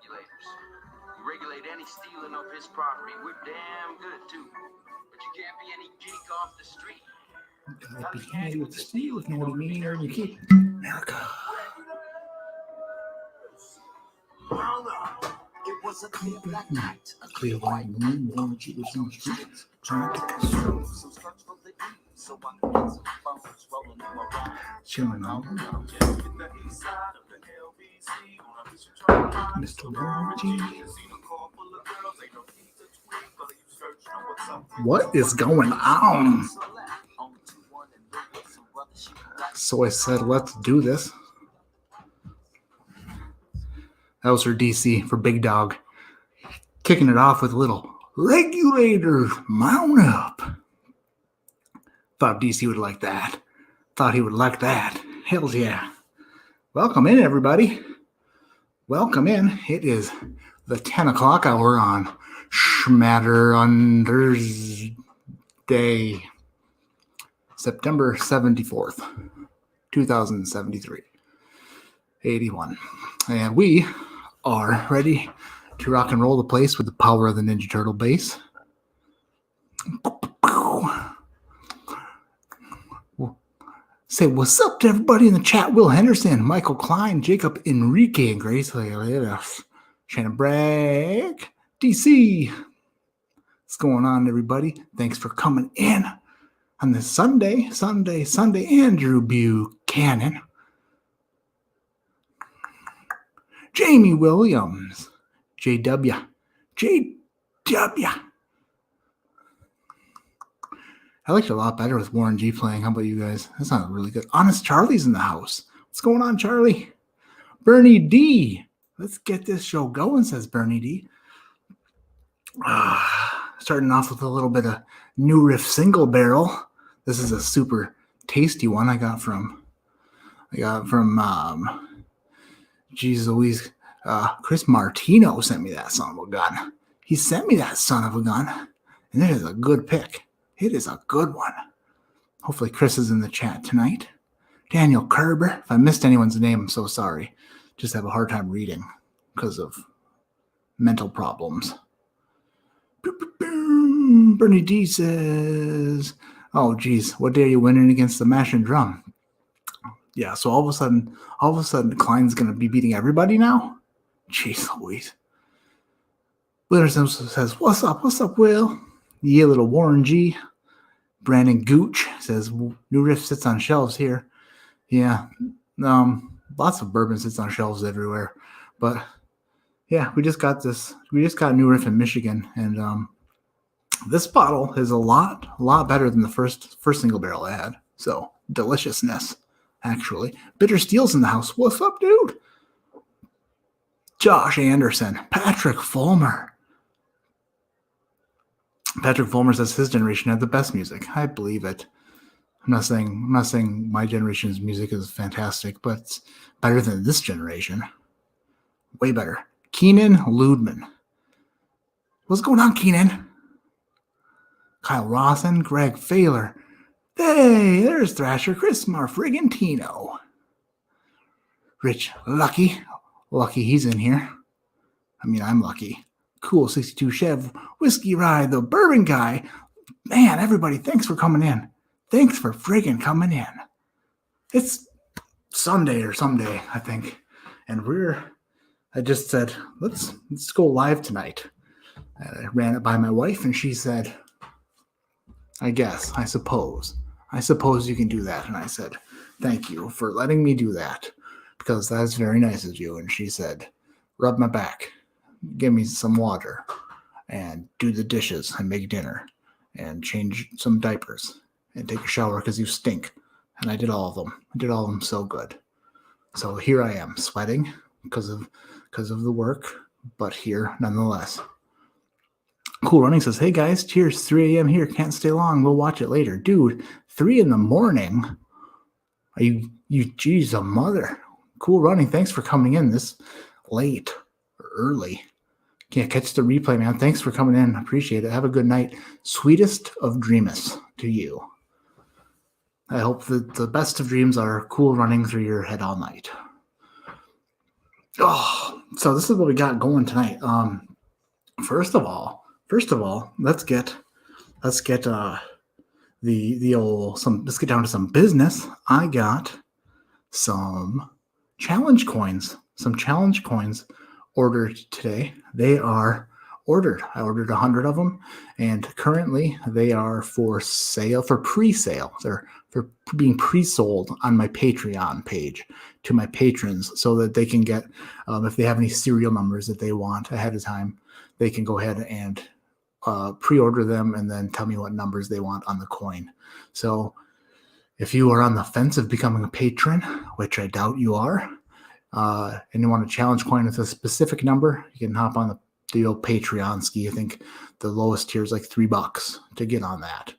regulators. We regulate any stealing of his property. We're damn good, too. But you can't be any geek off the street. Gotta be handy with the steel, if you know what I mean, or you keep America. It was a clear black night, A clear white moon, warm cheaters on the streets, trying to consume, some skirts for the eat, so I can get some phones rolling in my ride. chilling out. Mr. Warren G. What is going on? So I said, let's do this. That was for DC, for Big Dog. Kicking it off with a little regulator mount up. Thought DC would like that. Thought he would like that. Hells yeah. Welcome in, everybody. Welcome in. It is the 10 o'clock hour on Schmatter on Thursday, September 74th, 2073. 81. And we are ready to rock and roll the place with the power of the Ninja Turtle bass. Say what's up to everybody in the chat. Will Henderson, Michael Klein, Jacob Enrique, and Grace Shannon Bragg, DC. What's going on, everybody? Thanks for coming in on this Sunday. Andrew Buchanan, Jamie Williams, JW. I liked it a lot better with Warren G playing. How about you guys? That sounded really good. Honest Charlie's in the house. What's going on, Charlie? Bernie D. Let's get this show going, says Bernie D. Starting off with a little bit of New Riff Single Barrel. This is a super tasty one I got from geez Louise, Chris Martino sent me that son of a gun. He sent me that son of a gun, and it is a good pick. It is a good one. Hopefully Chris is in the chat tonight. Daniel Kerber. If I missed anyone's name, I'm so sorry. Just have a hard time reading because of mental problems. Bernie D says, oh, geez, what day are you winning against the Mash and Drum? Yeah, so all of a sudden, Klein's going to be beating everybody now? Jeez Louise. Winner says, what's up, Will? Yeah, little Warren G. Brandon Gooch says, new riff sits on shelves here. Yeah, lots of bourbon sits on shelves everywhere. But, yeah, we just got new riff in Michigan. And this bottle is a lot better than the first single barrel I had. So, deliciousness, actually. Bitter Steel's in the house. What's up, dude? Josh Anderson. Patrick Fulmer. Patrick Fulmer says his generation had the best music. I believe it. I'm not saying my generation's music is fantastic, but it's better than this generation. Way better. Keenan Ludman. What's going on, Keenan? Kyle Rawson, Greg Failer. Hey, there's Thrasher, Chris Marfrigantino. Rich Lucky. Lucky he's in here. I mean, I'm lucky. Cool 62 Chev, Whiskey Ride, the Bourbon Guy. Man, everybody, thanks for coming in. Thanks for friggin' coming in. It's Sunday or someday, I think. And I just said, let's go live tonight. I ran it by my wife and she said, I suppose you can do that. And I said, thank you for letting me do that because that's very nice of you. And she said, rub my back. Give me some water and do the dishes and make dinner and change some diapers and take a shower because you stink. And I did all of them. I did all of them so good. So here I am sweating because of the work, but here nonetheless. Cool Running says, hey guys, cheers, 3 a.m. here. Can't stay long. We'll watch it later. Dude, 3 a.m? Are you geez, a mother. Cool Running, thanks for coming in this late or early. Can't catch the replay, man. Thanks for coming in. Appreciate it. Have a good night. Sweetest of dreams to you. I hope that the best of dreams are cool running through your head all night. Oh, So this is what we got going tonight. First of all, let's get the old some. Let's get down to some business. I got some challenge coins. Some challenge coins ordered today. They are ordered. I ordered 100 of them, and currently they are for sale, for pre-sale. They're for being pre-sold on my Patreon page to my patrons, so that they can get, if they have any serial numbers that they want ahead of time, they can go ahead and pre-order them and then tell me what numbers they want on the coin. So if you are on the fence of becoming a patron, which I doubt you are, and you want a challenge coin with a specific number, you can hop on the old Patreon ski. I think the lowest tier is like $3 to get on that.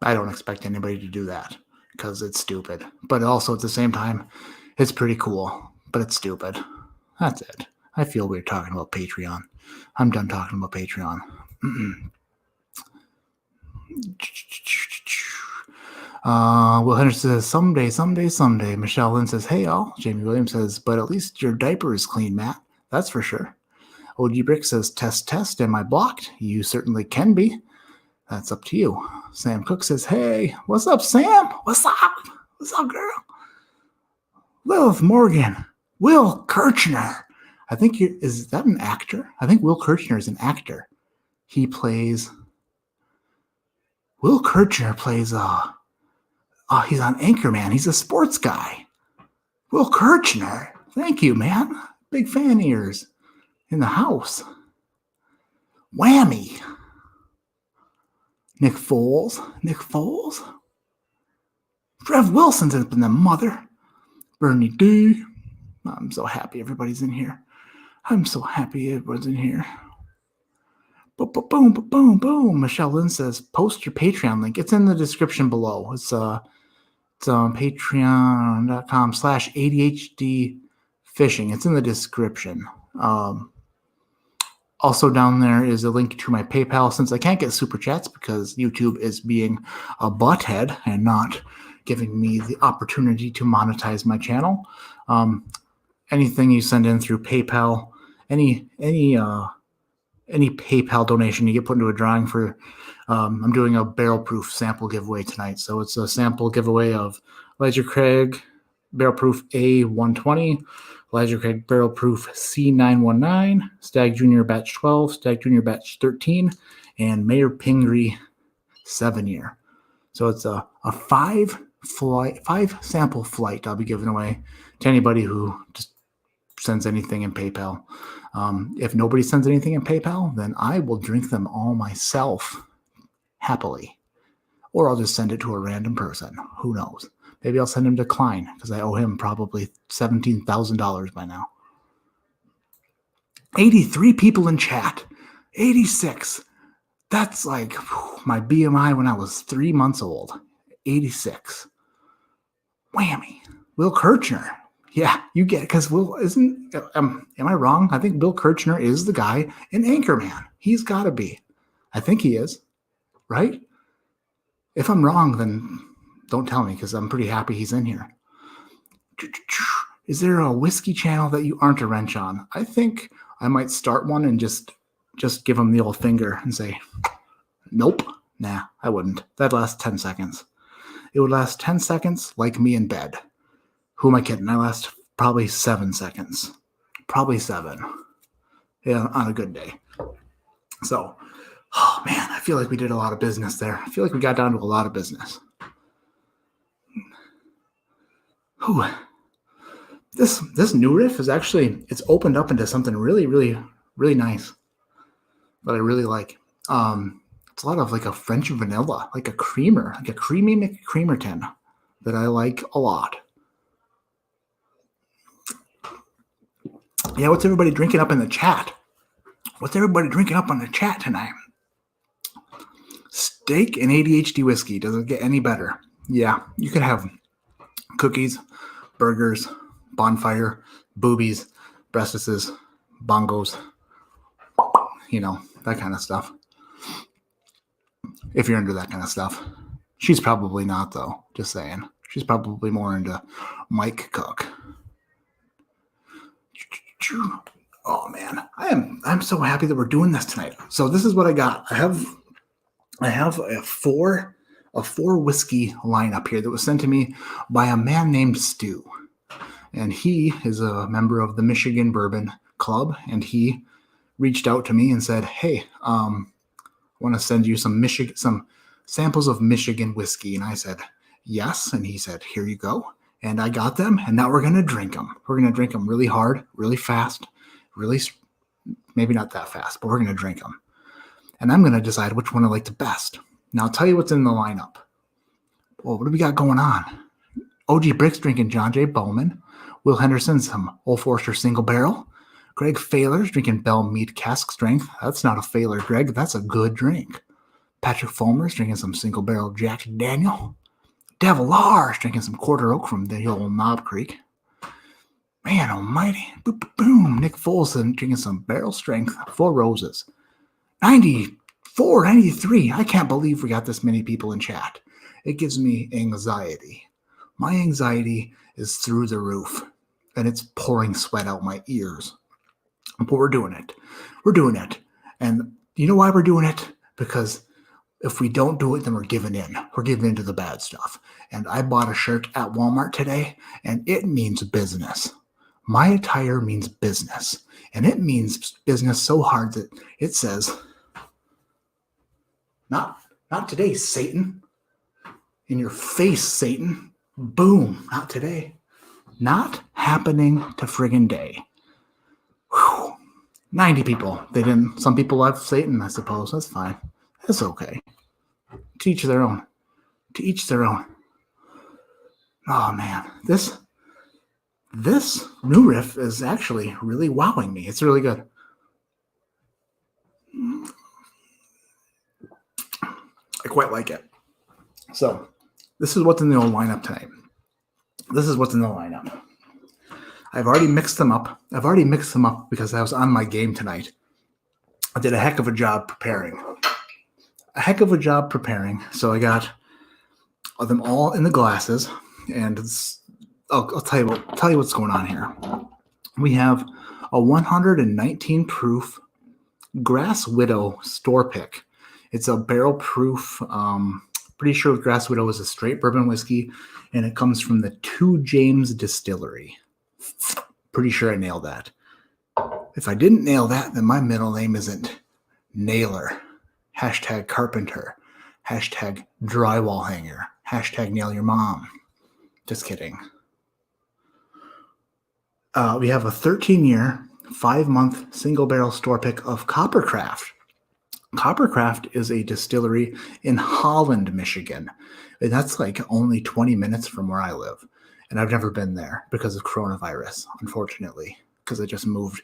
I don't expect anybody to do that because it's stupid. But also at the same time, it's pretty cool, but it's stupid. That's it. I feel weird talking about Patreon. I'm done talking about Patreon. Will Henderson says, someday. Michelle Lynn says, hey, all. Jamie Williams says, but at least your diaper is clean, Matt. That's for sure. OG Brick says, test. Am I blocked? You certainly can be. That's up to you. Sam Cook says, hey, what's up, Sam? What's up? What's up, girl? Lilith Morgan. Will Kirchner. I think is that an actor? I think Will Kirchner is an actor. Will Kirchner plays, he's on Anchorman. He's a sports guy. Will Kirchner. Thank you, man. Big fan ears in the house. Whammy. Nick Foles. Trev Wilson's been the mother. Bernie D. I'm so happy everybody's in here. Boom. Michelle Lynn says, post your Patreon link. It's in the description below. It's on patreon.com/ADHD fishing. It's in the description. Also down there is a link to my PayPal, since I can't get super chats because YouTube is being a butthead and not giving me the opportunity to monetize my channel. Anything you send in through PayPal, any PayPal donation you get put into a drawing for. I'm doing a barrel proof sample giveaway tonight. So it's a sample giveaway of Elijah Craig barrel proof A120, Elijah Craig barrel proof C919, Stag Junior batch 12, Stag Junior batch 13, and Mayor Pingree 7-year. So it's a 5 sample flight I'll be giving away to anybody who just sends anything in PayPal. If nobody sends anything in PayPal, then I will drink them all myself happily. Or I'll just send it to a random person. Who knows? Maybe I'll send him to Klein because I owe him probably $17,000 by now. 83 people in chat. 86. That's like my BMI when I was 3 months old. 86. Whammy. Will Kirchner. Yeah, you get it, because Will isn't. Am I wrong? I think Bill Kirchner is the guy in Anchorman. He's got to be. I think he is, right? If I'm wrong, then don't tell me, because I'm pretty happy he's in here. Is there a whiskey channel that you aren't a wrench on? I think I might start one and just give him the old finger and say, nope. Nah, I wouldn't. That'd last 10 seconds. It would last 10 seconds like me in bed. Who am I kidding? I last probably 7 seconds. Probably 7. Yeah, on a good day. So, oh man, I feel like we did a lot of business there. I feel like we got down to a lot of business. Whew. This new riff is actually, it's opened up into something really, really, really nice that I really like. It's a lot of like a French vanilla, like a creamer, like a creamy McCreamerton that I like a lot. Yeah, what's everybody drinking up in the chat? What's everybody drinking up on the chat tonight? Steak and ADHD whiskey. Doesn't get any better. Yeah, you could have cookies, burgers, bonfire, boobies, breastises, bongos, you know, that kind of stuff. If you're into that kind of stuff. She's probably not, though. Just saying. She's probably more into Mike Cook. Oh man, I'm so happy that we're doing this tonight. So this is what I got. I have a four whiskey lineup here that was sent to me by a man named Stu. And he is a member of the Michigan Bourbon Club, and he reached out to me and said, "Hey, I want to send you some samples of Michigan whiskey." And I said, "Yes." And he said, "Here you go." And I got them, and now we're going to drink them. We're going to drink them really hard, really fast, maybe not that fast, but we're going to drink them. And I'm going to decide which one I like the best. Now, I'll tell you what's in the lineup. Well, what do we got going on? OG Bricks drinking John J. Bowman. Will Henderson, some Old Forester Single Barrel. Greg Faylor's drinking Bell Mead Cask Strength. That's not a Faylor, Greg. That's a good drink. Patrick Fulmer's drinking some Single Barrel Jack Daniel. Devilar's drinking some Quarter Oak from the old Knob Creek. Man almighty. Boom, boom. Nick Folson drinking some Barrel Strength Four Roses. 94, 93. I can't believe we got this many people in chat. It gives me anxiety. My anxiety is through the roof, and it's pouring sweat out my ears. But we're doing it. We're doing it. And you know why we're doing it? Because if we don't do it, then we're giving in. We're giving in to the bad stuff. And I bought a shirt at Walmart today, and it means business. My attire means business. And it means business so hard that it says, not today, Satan. In your face, Satan. Boom. Not today. Not happening to friggin' day. Whew. 90 people. Some people love Satan, I suppose. That's fine. That's okay. To each their own. To each their own. Oh man. This new riff is actually really wowing me. It's really good. I quite like it. So, this is what's in the old lineup tonight. This is what's in the lineup. I've already mixed them up. Because I was on my game tonight. I did a heck of a job preparing. So I got them all in the glasses, and I'll tell you what's going on here. We have a 119 proof Grass Widow store pick. It's a barrel proof. Pretty sure Grass Widow is a straight bourbon whiskey, and it comes from the Two James Distillery. Pretty sure I nailed that. If I didn't nail that, then my middle name isn't Nailer. Hashtag Carpenter. Hashtag Drywall Hanger. Hashtag Nail Your Mom. Just kidding. We have a 13-year, 5-month single barrel store pick of Coppercraft. Coppercraft is a distillery in Holland, Michigan. And that's like only 20 minutes from where I live. And I've never been there because of coronavirus, unfortunately, because I just moved,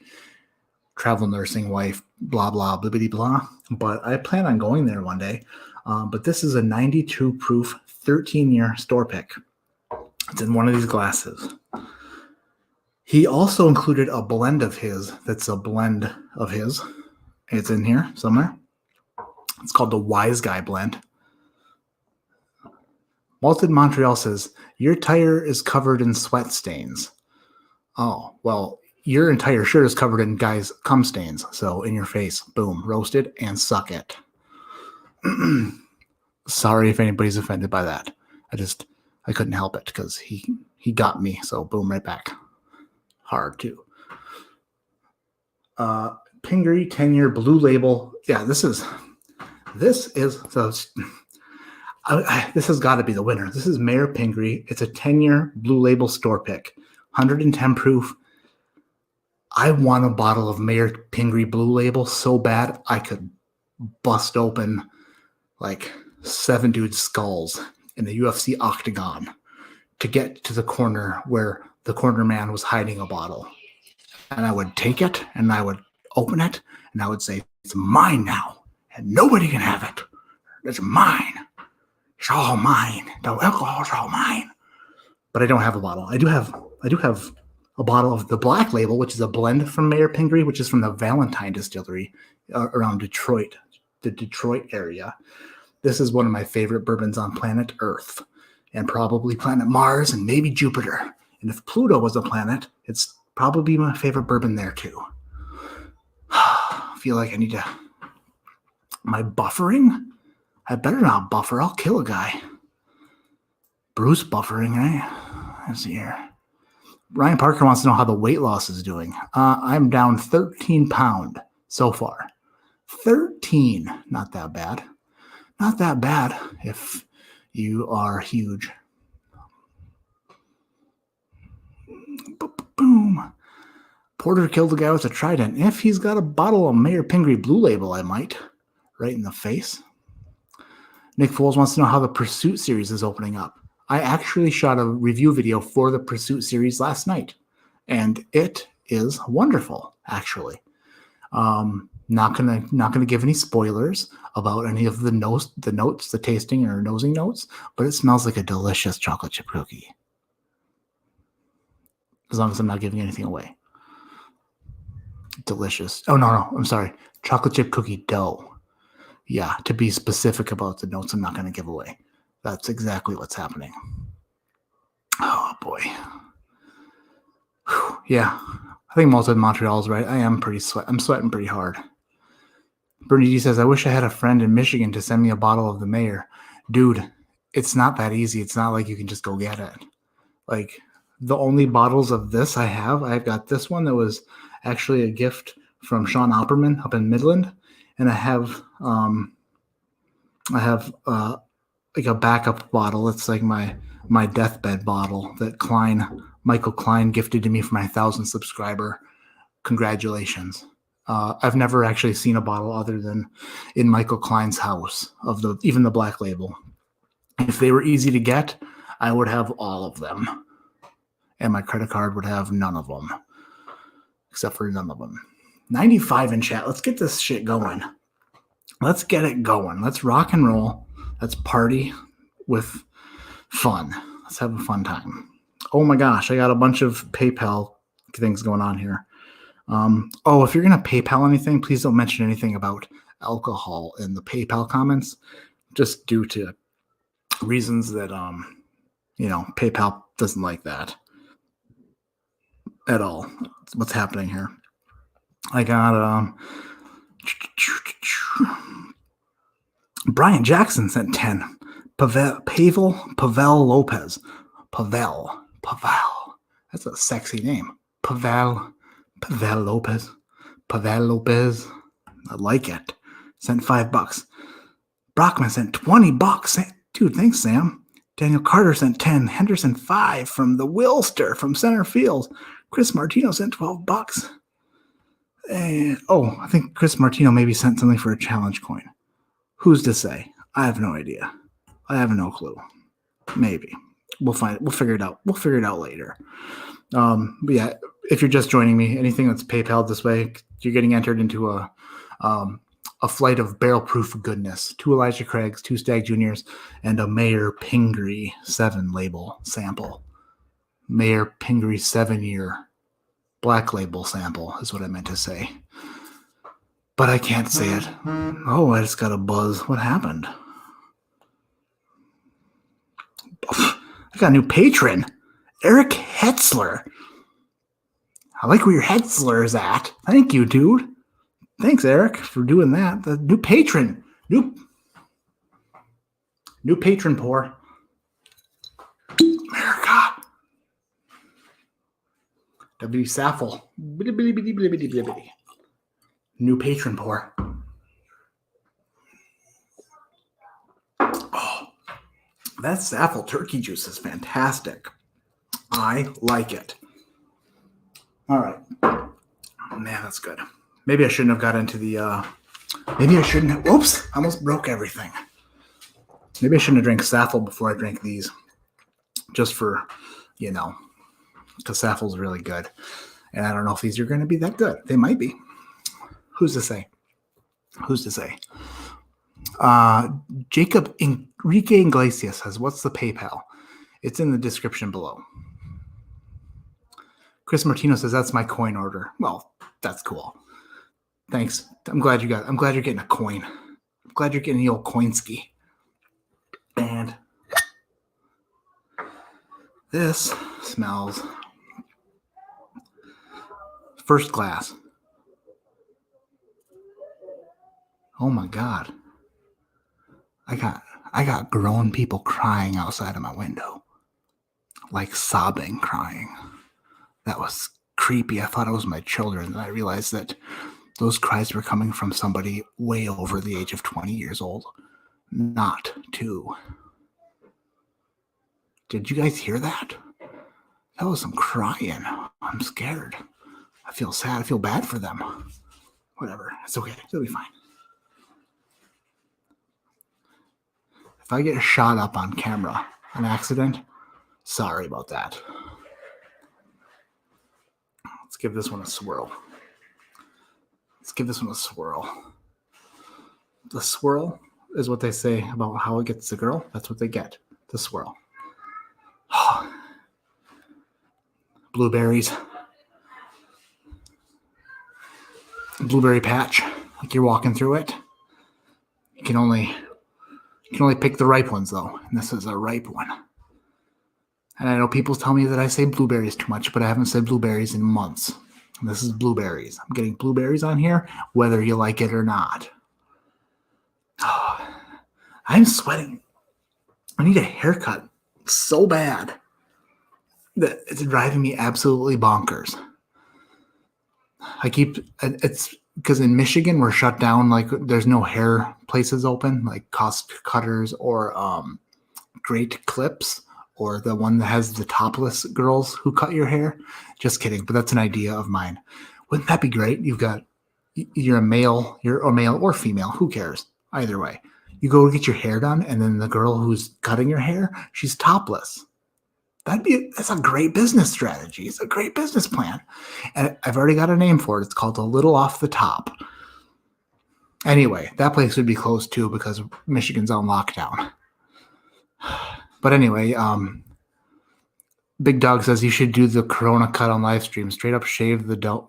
travel nursing wife, blah, blah, blibbity, blah. But I plan on going there one day. But this is a 92 proof, 13-year store pick. It's in one of these glasses. He also included a blend of his. That's a blend of his. It's in here somewhere. It's called the Wise Guy blend. Malted Montreal says, your tire is covered in sweat stains. Oh, well, your entire shirt is covered in guys' cum stains. So in your face, boom, roasted and suck it. Sorry if anybody's offended by that. I couldn't help it because he got me. So boom, right back. Hard too. Pingree 10-year blue label. Yeah, this has got to be the winner. This is Mayor Pingree. It's a 10-year blue label store pick, 110 proof. I want a bottle of Mayor Pingree blue label so bad I could bust open like 7 dudes' skulls in the UFC octagon to get to the corner where the corner man was hiding a bottle. And I would take it and I would open it and I would say, it's mine now and nobody can have it. It's mine. It's all mine. The alcohol's all mine. But I don't have a bottle. I do have a bottle of the Black Label, which is a blend from Mayor Pingree, which is from the Valentine Distillery around Detroit, the Detroit area. This is one of my favorite bourbons on planet Earth and probably planet Mars and maybe Jupiter. And if Pluto was a planet, it's Probably my favorite bourbon there too. I feel like I need to. My buffering? I better not buffer. I'll kill a guy. Bruce buffering, right? Let's see here. Ryan Parker wants to know how the weight loss is doing. I'm down 13 pounds so far. 13. Not that bad. Not that bad if you are huge. Boom. Porter killed a guy with a trident. If he's got a bottle of Mayor Pingree Blue Label, I might. Right in the face. Nick Foles wants to know how the Pursuit series is opening up. I actually shot a review video for the Pursuit series last night, and it is wonderful, actually. Not gonna give any spoilers about any of the notes, the tasting or nosing notes, but it smells like a delicious chocolate chip cookie. As long as I'm not giving anything away. Delicious. Oh, no, I'm sorry. Chocolate chip cookie dough. Yeah, to be specific about the notes I'm not going to give away. That's exactly what's happening. Oh, boy. Whew. Yeah, I think most of Montreal's right. I'm sweating pretty hard. Bernie D says, I wish I had a friend in Michigan to send me a bottle of the Mayor. Dude, it's not that easy. It's not like you can just go get it. Like, the only bottles of this I've got this one that was actually a gift from Sean Opperman up in Midland. And I have like a backup bottle. It's like my deathbed bottle that Michael Klein gifted to me for my 1,000 subscriber. Congratulations. I've never actually seen a bottle other than in Michael Klein's house of even the Black Label. If they were easy to get, I would have all of them. And my credit card would have none of them. Except for none of them. 95 in chat. Let's get this shit going. Let's get it going. Let's rock and roll. Let's party with fun. Let's have a fun time. Oh my gosh, I got a bunch of PayPal things going on here. If you're going to PayPal anything, please don't mention anything about alcohol in the PayPal comments, just due to reasons that, PayPal doesn't like that at all. What's happening here? I got Brian Jackson sent 10. Pavel Lopez. Pavel. That's a sexy name. Pavel Lopez. I like it. Sent $5. Brockman sent $20. Dude, thanks, Sam. Daniel Carter sent 10. Henderson 5 from the Wilster from center field. Chris Martino sent $12. And I think Chris Martino maybe sent something for a challenge coin. Who's to say? I have no idea. I have no clue. Maybe. We'll find it. We'll figure it out. We'll figure it out later. But yeah, if you're just joining me, anything that's PayPal this way, you're getting entered into a flight of barrel-proof goodness. 2 Elijah Craigs, 2 Stag Juniors, and a Mayor Pingree 7 label sample. Mayor Pingree 7-year Black Label sample is what I meant to say. But I can't say it. Oh, I just got a buzz. What happened? I got a new patron. Eric Hetzler. I like where your Hetzler is at. Thank you, dude. Thanks, Eric, for doing that. The new patron. New patron pour. America. W. Saffel. New patron pour. Oh, that Saffel turkey juice is fantastic. I like it. All right. Man, that's good. Maybe I shouldn't have got into the... maybe I shouldn't have... Whoops! I almost broke everything. Maybe I shouldn't have drank Saffel before I drank these. Just for, because Saffel's really good. And I don't know if these are going to be that good. They might be. Who's to say? Jacob Enrique Iglesias says, what's the PayPal? It's in the description below. Chris Martino says, that's my coin order. Well, that's cool. Thanks. I'm glad you're getting a coin. I'm glad you're getting the old coinski. And this smells First class. Oh my God. I got grown people crying outside of my window. Like sobbing, crying. That was creepy. I thought it was my children. And I realized that those cries were coming from somebody way over the age of 20 years old. Not 2. Did you guys hear that? That was some crying. I'm scared. I feel sad. I feel bad for them. Whatever. It's okay. It'll be fine. If I get shot up on camera, an accident, sorry about that. Let's give this one a swirl. The swirl is what they say about how it gets the girl. That's what they get. The swirl. Blueberries. Blueberry patch. Like you're walking through it. You can only pick the ripe ones though. And this is a ripe one. And I know people tell me that I say blueberries too much, but I haven't said blueberries in months. And this is blueberries. I'm getting blueberries on here, whether you like it or not. Oh, I'm sweating. I need a haircut so bad that it's driving me absolutely bonkers. It's because in Michigan we're shut down. Like there's no hair places open, like Cost Cutters or Great Clips, or the one that has the topless girls who cut your hair. Just kidding, but that's an idea of mine. Wouldn't that be great? You're a male or female, who cares? Either way. You go get your hair done, and then the girl who's cutting your hair, she's topless. That's a great business strategy. It's a great business plan. And I've already got a name for it. It's called A Little Off the Top. Anyway, that place would be closed too because Michigan's on lockdown. But anyway, Big Dog says you should do the Corona cut on live stream. Straight up shave the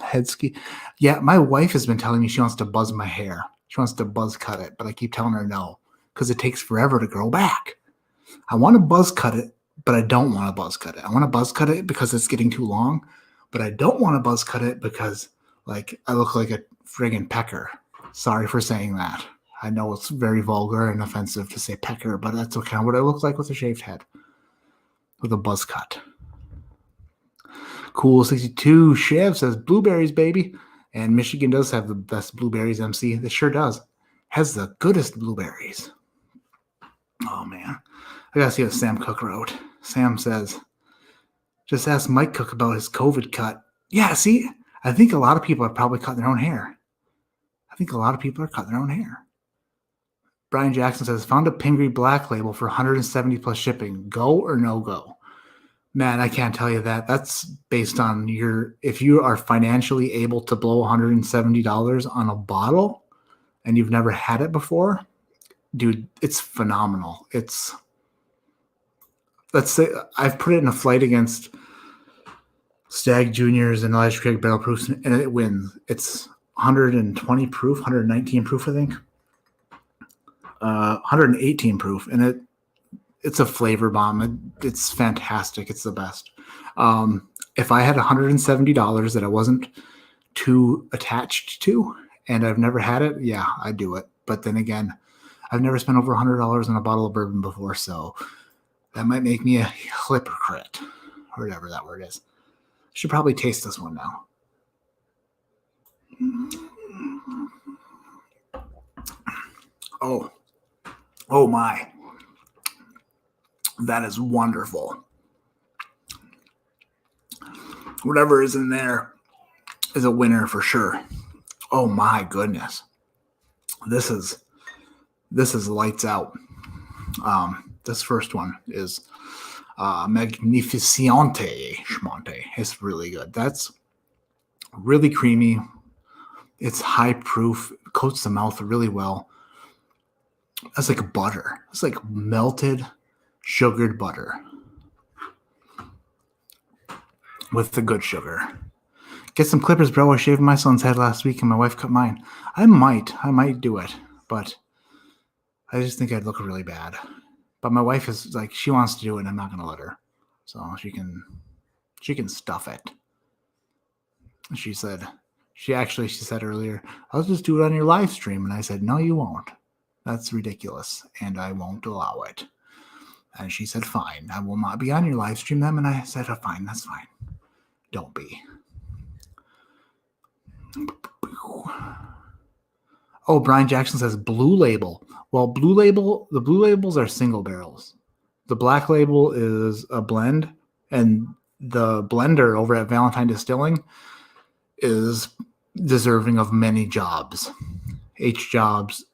head ski. Yeah, my wife has been telling me she wants to buzz my hair. She wants to buzz cut it, but I keep telling her no because it takes forever to grow back. I want to buzz cut it, but I don't want to buzz cut it. I want to buzz cut it because it's getting too long, but I don't want to buzz cut it because like I look like a friggin' pecker. Sorry for saying that. I know it's very vulgar and offensive to say pecker, but that's kind of what I look like with a shaved head. With a buzz cut. Cool 62 Chev says blueberries, baby. And Michigan does have the best blueberries, MC. It sure does. Has the goodest blueberries. Oh, man. I gotta see what Sam Cook wrote. Sam says, just ask Mike Cook about his COVID cut. Yeah, see? I think a lot of people are probably cutting their own hair. Brian Jackson says, found a Pingree Black Label for 170 plus shipping. Go or no go? Man, I can't tell you that. That's based on if you are financially able to blow $170 on a bottle and you've never had it before, dude, it's phenomenal. Let's say I've put it in a flight against Stag Juniors and Elijah Craig Barrel Proofs, and it wins. It's 120 proof, 119 proof, I think. 118 proof, and it's a flavor bomb. It's fantastic. It's the best. If I had $170 that I wasn't too attached to, and I've never had it, yeah, I'd do it. But then again, I've never spent over $100 on a bottle of bourbon before, so that might make me a hypocrite, or whatever that word is. I should probably taste this one now. Oh my. That is wonderful. Whatever is in there is a winner for sure. Oh my goodness. This is lights out. This first one is Magnificente Schmonte. It's really good. That's really creamy. It's high proof. Coats the mouth really well. That's like butter. It's like melted sugared butter with the good sugar. Get some clippers, bro. I shaved my son's head last week and my wife cut mine. I might do it, but I just think I'd look really bad. But my wife is like, she wants to do it and I'm not going to let her. So she can stuff it. She said, she said earlier, I'll just do it on your live stream. And I said, no, you won't. That's ridiculous. And I won't allow it. And she said, fine, I will not be on your live stream then. And I said, oh, fine, that's fine. Don't be. Oh, Brian Jackson says Blue Label. Well, the Blue Labels are single barrels. The Black Label is a blend, and the blender over at Valentine Distilling is deserving of many jobs. H jobs,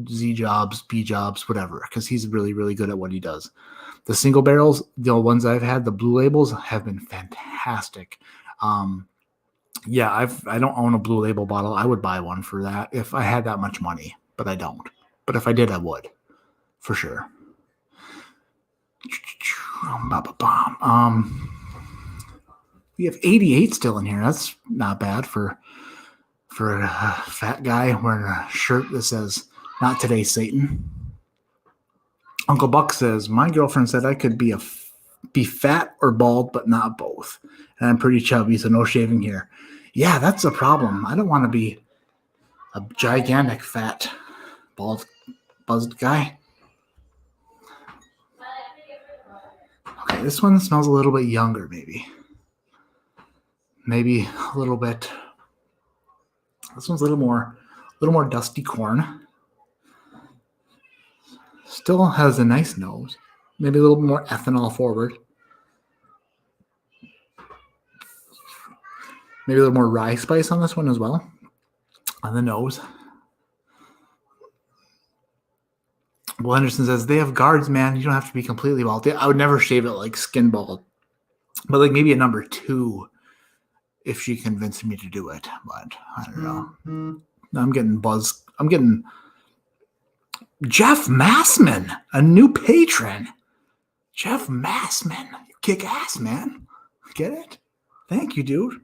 Z jobs, B jobs, whatever, because he's really, really good at what he does. The single barrels, the ones I've had, the Blue Labels, have been fantastic. Yeah, I don't own a Blue Label bottle. I would buy one for that if I had that much money, but I don't. But if I did, I would, for sure. We have 88 still in here. That's not bad for a fat guy wearing a shirt that says "Not today, Satan." Uncle Buck says, my girlfriend said I could be fat or bald, but not both. And I'm pretty chubby, so no shaving here. Yeah, that's a problem. I don't want to be a gigantic, fat, bald, buzzed guy. Okay, this one smells a little bit younger, maybe. Maybe a little bit. This one's a little more dusty corn. Still has a nice nose. Maybe a little bit more ethanol forward. Maybe a little more rye spice on this one as well. On the nose. Well, Henderson says, they have guards, man. You don't have to be completely bald. I would never shave it like skin bald. But like maybe a number 2 if she convinced me to do it. But I don't know. I'm getting buzzed. I'm getting Jeff Massman, a new patron. Jeff Massman. You kick ass, man. Get it? Thank you, dude.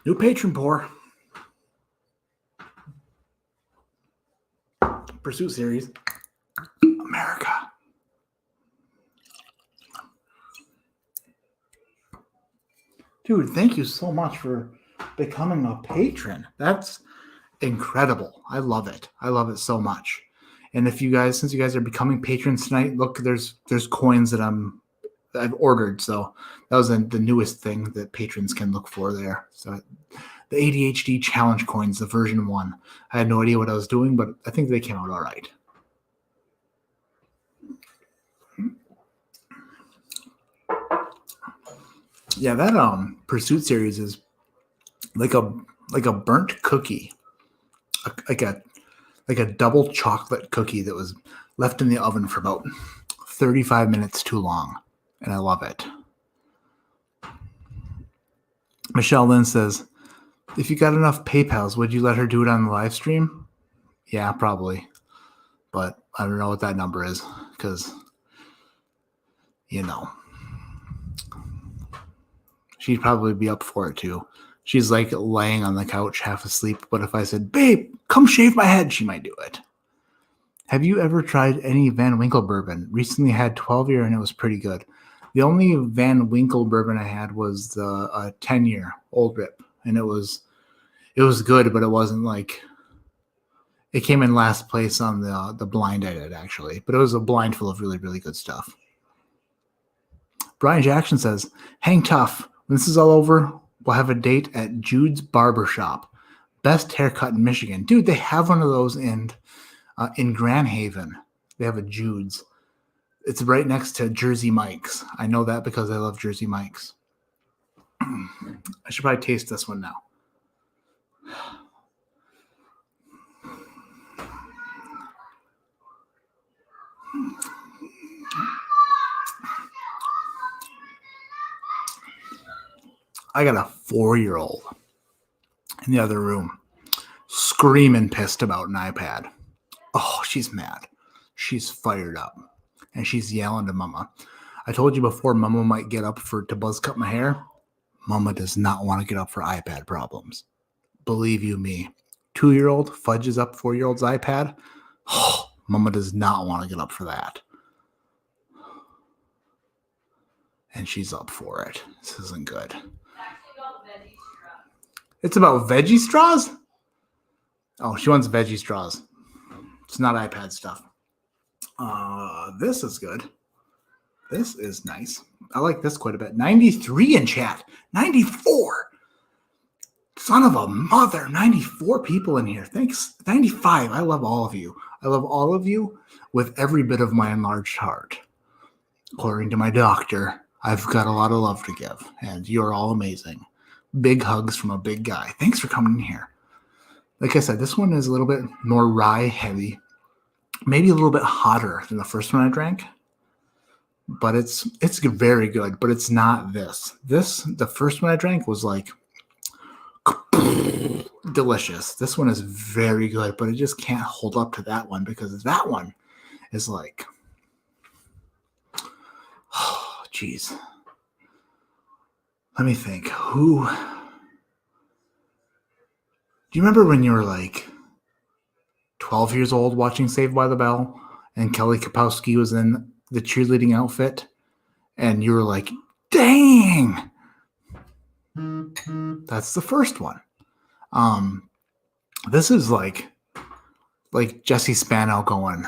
New patron pour. Pursuit series. America. Dude, thank you so much for becoming a patron. That's incredible. I love it. I love it so much. And if you guys, since you guys are becoming patrons tonight, look, there's coins that I've ordered. So that was the newest thing that patrons can look for there. So the ADHD challenge coins, the version 1. I had no idea what I was doing, but I think they came out all right. Yeah, that Pursuit series is like a burnt cookie, like a double chocolate cookie that was left in the oven for about 35 minutes too long, and I love it. Michelle Lynn says, if you got enough PayPals, would you let her do it on the live stream? Yeah, probably, but I don't know what that number is because, she'd probably be up for it too. She's like laying on the couch half asleep, but if I said, babe, come shave my head, she might do it. Have you ever tried any Van Winkle bourbon? Recently had 12-year and it was pretty good. The only Van Winkle bourbon I had was the 10-year Old Rip, and it was good, but it wasn't like, it came in last place on the blind I did actually, but it was a blind full of really, really good stuff. Brian Jackson says, hang tough. When this is all over, we'll have a date at Jude's Barbershop. Best haircut in Michigan. Dude, they have one of those in Grand Haven. They have a Jude's. It's right next to Jersey Mike's. I know that because I love Jersey Mike's. I should probably taste this one now. I got a 4-year-old in the other room screaming pissed about an iPad. Oh, she's mad. She's fired up. And she's yelling to Mama. I told you before, Mama might get up to buzz cut my hair. Mama does not want to get up for iPad problems. Believe you me. 2-year-old fudges up 4-year-old's iPad. Oh, Mama does not want to get up for that. And she's up for it. This isn't good. It's about veggie straws? Oh, she wants veggie straws. It's not iPad stuff. This is good. This is nice. I like this quite a bit. 93 in chat. 94. Son of a mother. 94 people in here. Thanks. 95. I love all of you. I love all of you with every bit of my enlarged heart. According to my doctor, I've got a lot of love to give, and you're all amazing. Big hugs from a big guy. Thanks for coming in here. Like I said, this one is a little bit more rye heavy, maybe a little bit hotter than the first one I drank, but it's very good, but it's not this. The first one I drank was like delicious. This one is very good, but it just can't hold up to that one because that one is like, oh, geez. Let me think. Who? Do you remember when you were like 12 years old watching Saved by the Bell and Kelly Kapowski was in the cheerleading outfit and you were like, dang! That's the first one. This is like Jesse Spano going,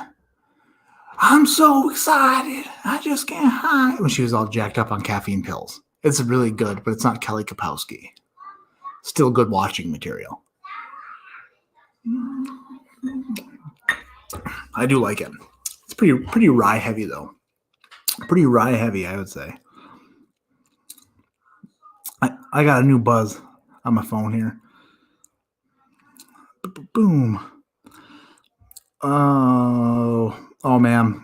I'm so excited. I just can't hide. When she was all jacked up on caffeine pills. It's really good, but it's not Kelly Kapowski. Still good watching material. I do like it. It's pretty rye heavy though. Pretty rye heavy, I would say. I got a new buzz on my phone here. Boom. Oh man.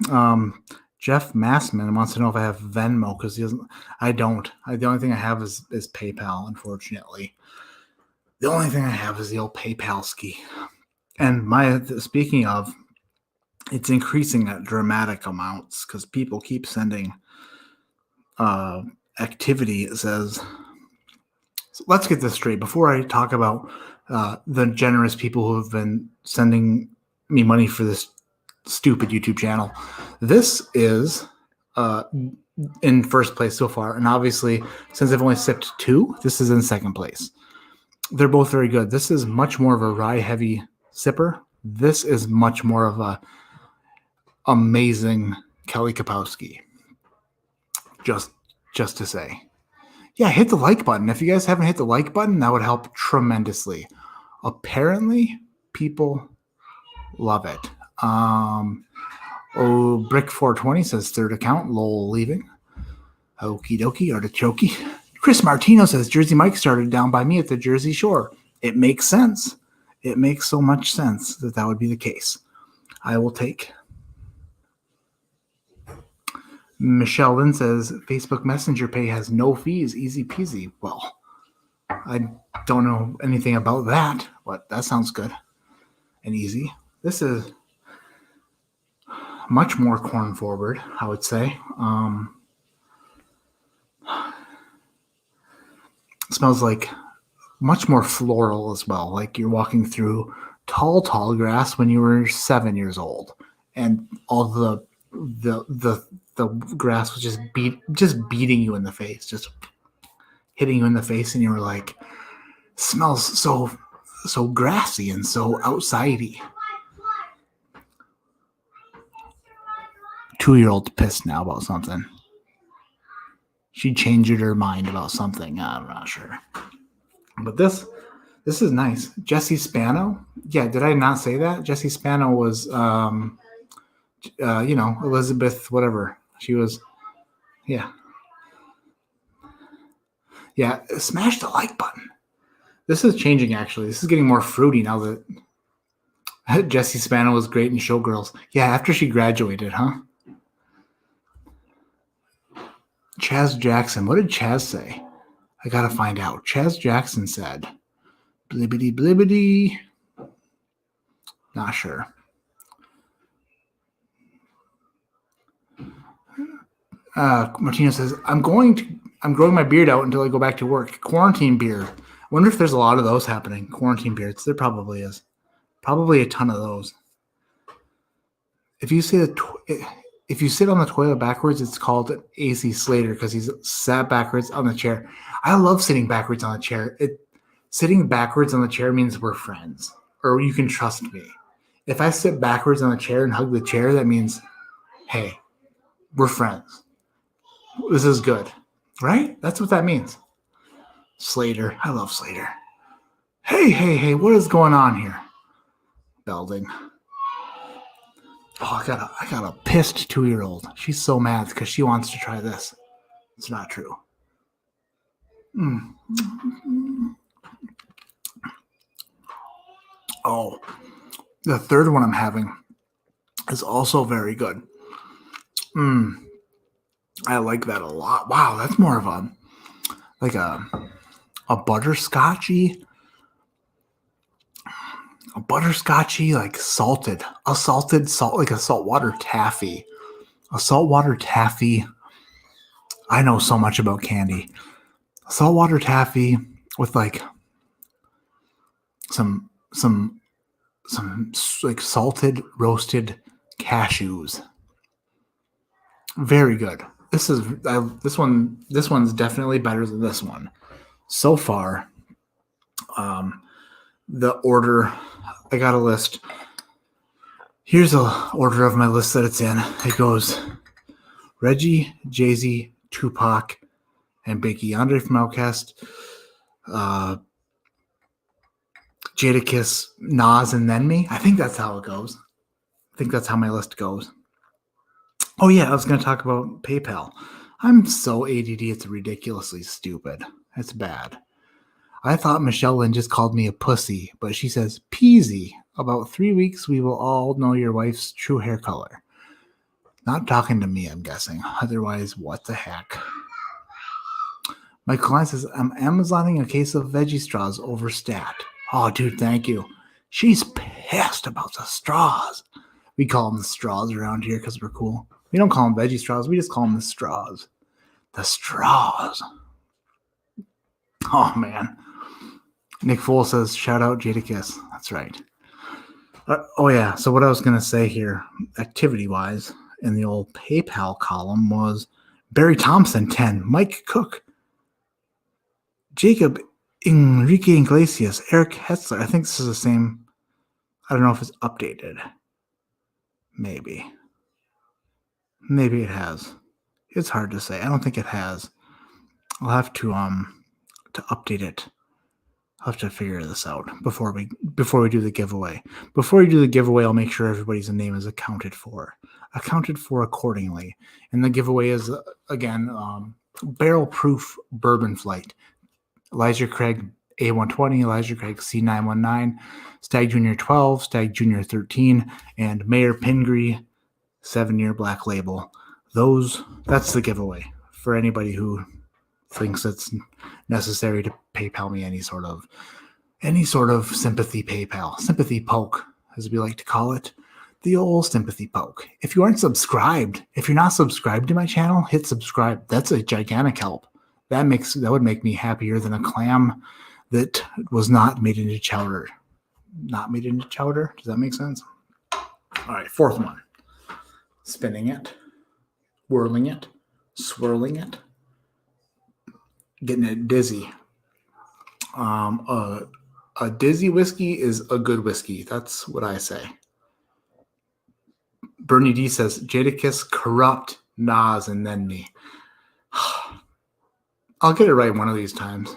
Jeff Massman wants to know if I have Venmo because he doesn't. I don't. The only thing I have is PayPal, unfortunately. The only thing I have is the old PayPal ski. And speaking of, it's increasing at dramatic amounts because people keep sending activity. It says, so let's get this straight. Before I talk about the generous people who have been sending me money for this stupid YouTube channel, this is in first place so far. And obviously, since I've only sipped 2, this is in second place. They're both very good. This is much more of a rye heavy sipper. This is much more of a amazing Kelly Kapowski. Just to say. Yeah, hit the like button. If you guys haven't hit the like button, that would help tremendously. Apparently, people love it. Brick420 says third account, lol leaving. Okie dokie, artichokey. Chris Martino says Jersey Mike started down by me at the Jersey Shore. It makes sense. It makes so much sense that would be the case. I will take. Michelle Lynn says Facebook Messenger Pay has no fees. Easy peasy. Well, I don't know anything about that, but that sounds good and easy. This is much more corn forward, I would say. It smells like much more floral as well, like you're walking through tall grass when you were 7 years old, and all the grass was just beating you in the face, just hitting you in the face, and you were like, smells so grassy and so outsidey. 2-year-old's pissed now about something. She changed her mind about something. I'm not sure. But this is nice. Jesse Spano. Yeah, did I not say that? Jesse Spano was, Elizabeth, whatever. She was, yeah. Yeah, smash the like button. This is changing, actually. This is getting more fruity now that Jesse Spano was great in Showgirls. Yeah, after she graduated, huh? Chaz Jackson. What did Chaz say? I gotta find out. Chaz Jackson said, blibbity blibbity. Not sure. Martino says, I'm growing my beard out until I go back to work. Quarantine beard. Wonder if there's a lot of those happening. Quarantine beards. There probably is. Probably a ton of those. If you sit on the toilet backwards, it's called AC Slater because he's sat backwards on the chair. I love sitting backwards on a chair. Sitting backwards on the chair means we're friends, or you can trust me. If I sit backwards on the chair and hug the chair, that means, hey, we're friends. This is good, right? That's what that means. Slater. I love Slater. Hey, what is going on here? Belding. Oh, I got a pissed 2-year-old. She's so mad because she wants to try this. It's not true. Oh, the third one I'm having is also very good. I like that a lot. Wow, that's more of a butterscotchy, like salted salt, like a saltwater taffy. A saltwater taffy. I know so much about candy. Saltwater taffy with like some like salted roasted cashews. Very good. This one's definitely better than this one so far. The order, I got a list. Here's a order of my list that it's in. It goes Reggie, Jay-Z, Tupac, and Biggie. Andre from Outkast, Jadakiss, Nas, and then me. I think that's how it goes. I think that's how my list goes. Oh yeah, I was going to talk about PayPal. I'm so ADD, it's ridiculously stupid. It's bad. I thought Michelle Lynn just called me a pussy, but she says peasy. About 3 weeks, we will all know your wife's true hair color. Not talking to me, I'm guessing. Otherwise, what the heck? Michael Klein says, I'm Amazoning a case of veggie straws over stat. Oh, dude, thank you. She's pissed about the straws. We call them the straws around here because we're cool. We don't call them veggie straws. We just call them the straws. The straws. Oh, man. Nick Fool says, shout out Jadakiss. That's right. Oh, yeah. So what I was going to say here, activity-wise, in the old PayPal column was Barry Thompson, 10. Mike Cook. Jacob Enrique Iglesias. Eric Hetzler. I think this is the same. I don't know if it's updated. Maybe it has. It's hard to say. I don't think it has. I'll have to update it. I'll have to figure this out before we do the giveaway. Before we do the giveaway, I'll make sure everybody's name is accounted for accordingly. And the giveaway is again barrel proof bourbon flight. Elijah Craig A120, Elijah Craig C919, Stag Junior 12, Stag Junior 13, and Mayor Pingree 7-year black label. That's the giveaway for anybody who thinks it's necessary to PayPal me any sort of sympathy sympathy poke, as we like to call it, the old sympathy poke. If you aren't subscribed, if you're not subscribed to my channel, hit subscribe. That's a gigantic help. That would make me happier than a clam that was not made into chowder. Not made into chowder. Does that make sense? All right, fourth one. Spinning it, whirling it, swirling it, getting it dizzy. A dizzy whiskey is a good whiskey. That's what I say. Bernie D says, Jadakiss, corrupt, Nas, and then me. I'll get it right one of these times.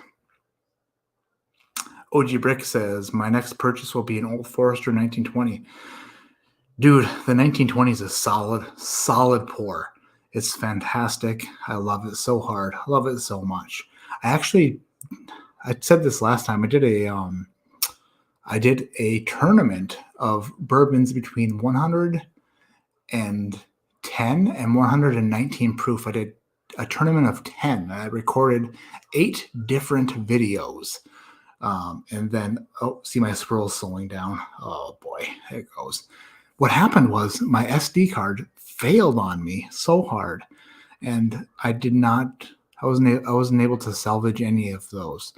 OG Brick says, my next purchase will be an Old Forester 1920. Dude, the 1920 is a solid pour. It's fantastic. I love it so hard. I love it so much. I said this last time. I did a tournament of bourbons between 110 and 119 proof. I did a tournament of 10. I recorded 8 different videos. And then, see my scroll slowing down. Oh boy, there it goes. What happened was my SD card failed on me so hard, and I wasn't able to salvage any of those.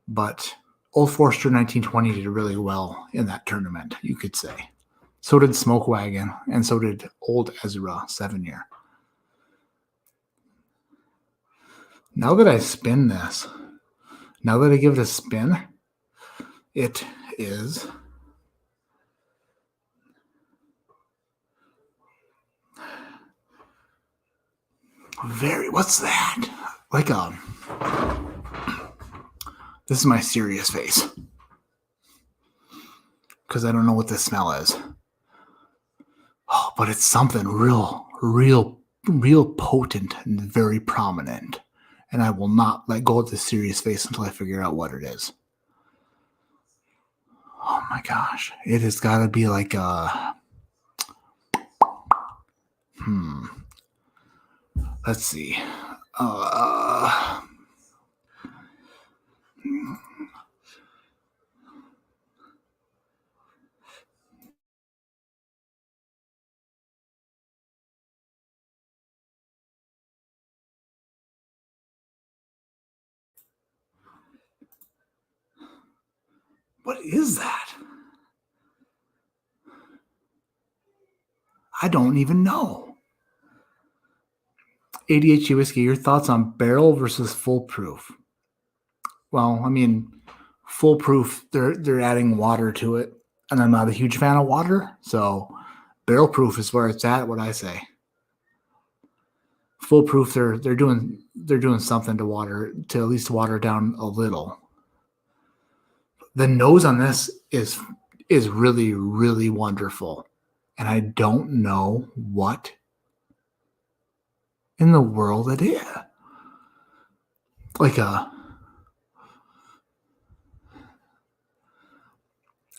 But Old Forester 1920 did really well in that tournament, you could say. So did Smoke Wagon, and so did Old Ezra 7-year. Now that I spin this, now that I give it a spin, It is what's that? Like this is my serious face. Because I don't know what this smell is. Oh, but it's something real potent and very prominent. And I will not let go of this serious face until I figure out what it is. Oh my gosh. It has got to be like a... Let's see. What is that? I don't even know. ADHD whiskey, your thoughts on barrel versus foolproof? Well, I mean, foolproof, they're adding water to it, and I'm not a huge fan of water, so barrel proof is where it's at. What I say, foolproof, they're doing something to at least water down a little. The nose on this is really wonderful, and I don't know what in the world it is.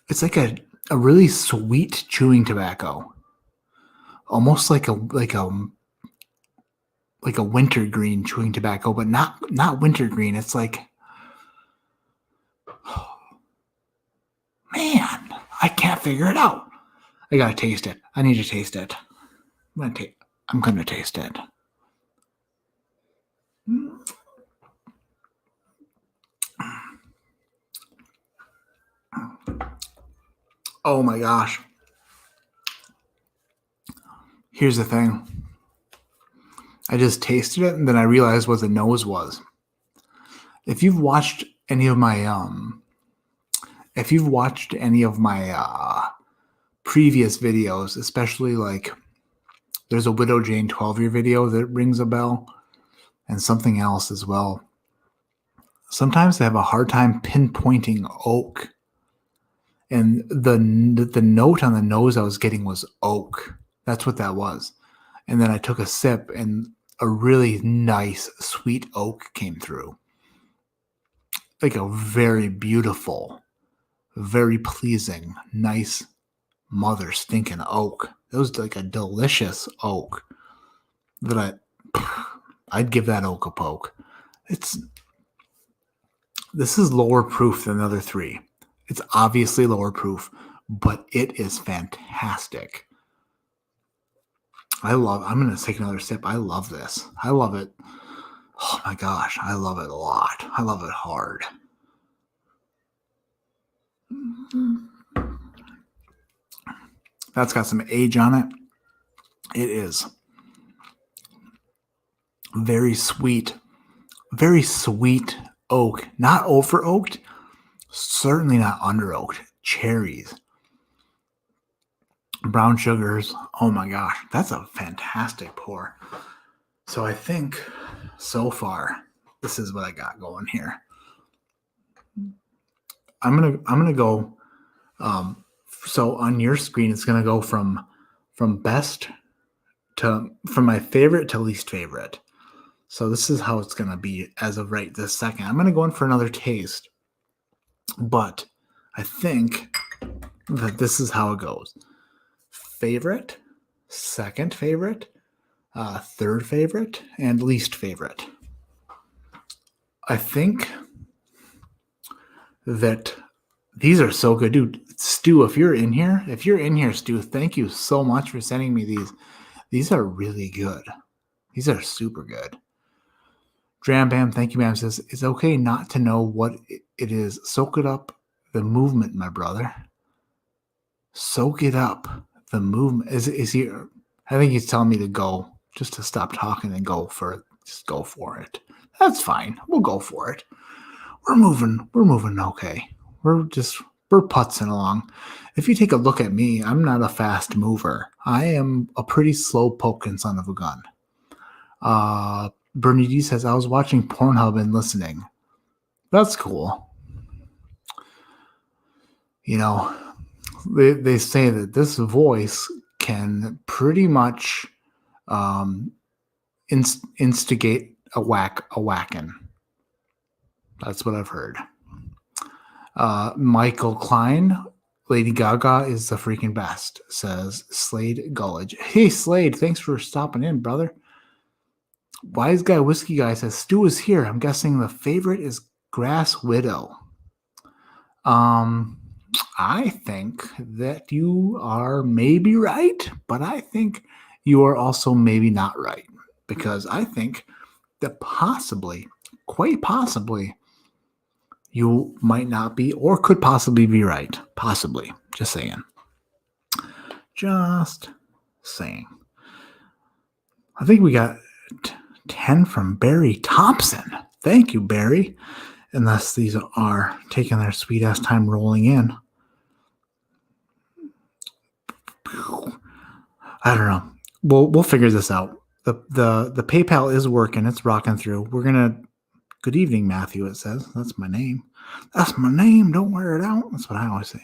It's like a really sweet chewing tobacco, almost like a wintergreen chewing tobacco, but not wintergreen. It's like, man, I can't figure it out. I gotta taste it. I need to taste it. I'm gonna taste it. Oh my gosh. Here's the thing. I just tasted it and then I realized what the nose was. If you've watched any of my previous videos, especially like there's a Widow Jane 12-year video that rings a bell and something else as well. Sometimes I have a hard time pinpointing oak. And the note on the nose I was getting was oak. That's what that was. And then I took a sip and a really nice sweet oak came through. Like a very beautiful, very pleasing, nice mother stinking oak. It was like a delicious oak that I'd give that oak a poke. This is lower proof than the other three. It's obviously lower proof, but it is fantastic. I'm going to take another sip. I love this. I love it. Oh my gosh. I love it a lot. I love it hard. That's got some age on it. It is very sweet oak. Not over oaked. Certainly not under oaked. Cherries. Brown sugars. Oh my gosh. That's a fantastic pour. So I think so far, this is what I got going here. I'm gonna go. So on your screen, it's gonna go from best from my favorite to least favorite. So this is how it's gonna be as of right this second. I'm gonna go in for another taste, but I think that this is how it goes: favorite, second favorite, third favorite, and least favorite. I think that these are so good, dude. Stu, if you're in here, Stu, thank you so much for sending me these. These are really good. These are super good. Dram Bam, thank you, ma'am. Says it's okay not to know what it is. Soak it up, the movement, my brother. Soak it up, the movement. Is he? I think he's telling me to go, just to stop talking and go for it. Just go for it. That's fine. We'll go for it. We're moving okay. we're putzing along. If you take a look at me, I'm not a fast mover. I am a pretty slow poking son of a gun. Bernie D says, I was watching Pornhub and listening. That's cool. You know, they say that this voice can pretty much instigate a whacking. That's what I've heard. Michael Klein, Lady Gaga is the freaking best, says Slade Gullidge. Hey, Slade, thanks for stopping in, brother. Wise Guy Whiskey Guy says, Stu is here. I'm guessing the favorite is Grass Widow. I think that you are maybe right, but I think you are also maybe not right, because I think that possibly, quite possibly, you might not be or could possibly be right. Possibly. Just saying. Just saying. I think we got 10 from Barry Thompson. Thank you, Barry. Unless these are taking their sweet ass time rolling in. I don't know. We'll figure this out. The PayPal is working. It's rocking through. We're gonna. Good evening, Matthew. It says that's my name. That's my name. Don't wear it out. That's what I always say.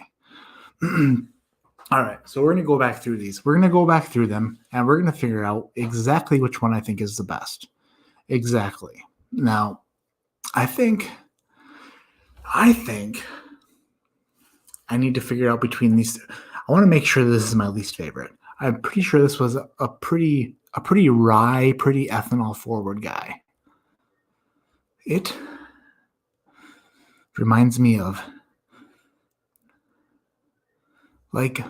All right. So we're gonna go back through these. We're gonna go back through them, and we're gonna figure out exactly which one I think is the best. Exactly. Now, I think I need to figure out between these. I want to make sure this is my least favorite. I'm pretty sure this was a pretty rye, pretty ethanol forward guy. It reminds me of like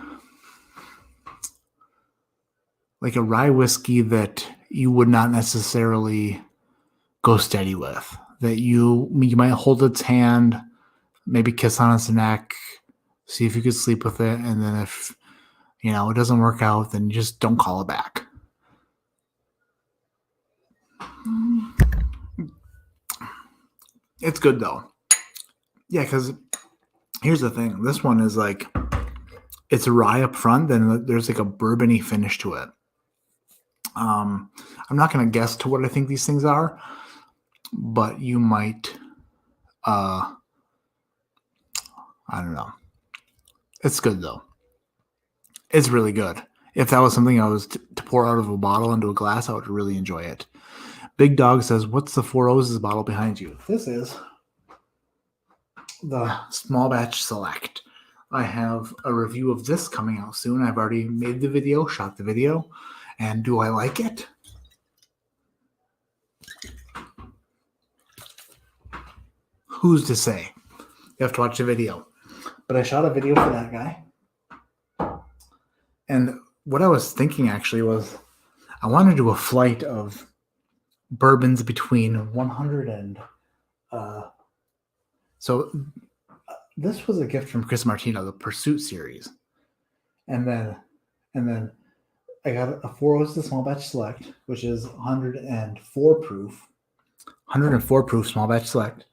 a rye whiskey that you would not necessarily go steady with. That you might hold its hand, maybe kiss on its neck, see if you could sleep with it, and then if it doesn't work out, then you just don't call it back. It's good though. Yeah, because here's the thing. This one is like, it's a rye up front, then there's like a bourbony finish to it. I'm not going to guess to what I think these things are, but you might, I don't know. It's good though. It's really good. If that was something I was to pour out of a bottle into a glass, I would really enjoy it. Big Dog says, what's the Four Roses bottle behind you? This is the Small Batch Select. I have a review of this coming out soon. I've already made the video, shot the video, and do I like it? Who's to say? You have to watch the video. But I shot a video for that guy. And what I was thinking actually was I want to do a flight of bourbons between 100 and so this was a gift from Chris Martino, the Pursuit series. And then I got a Four Roses Small Batch Select, which is 104 proof. 104 proof Small Batch Select.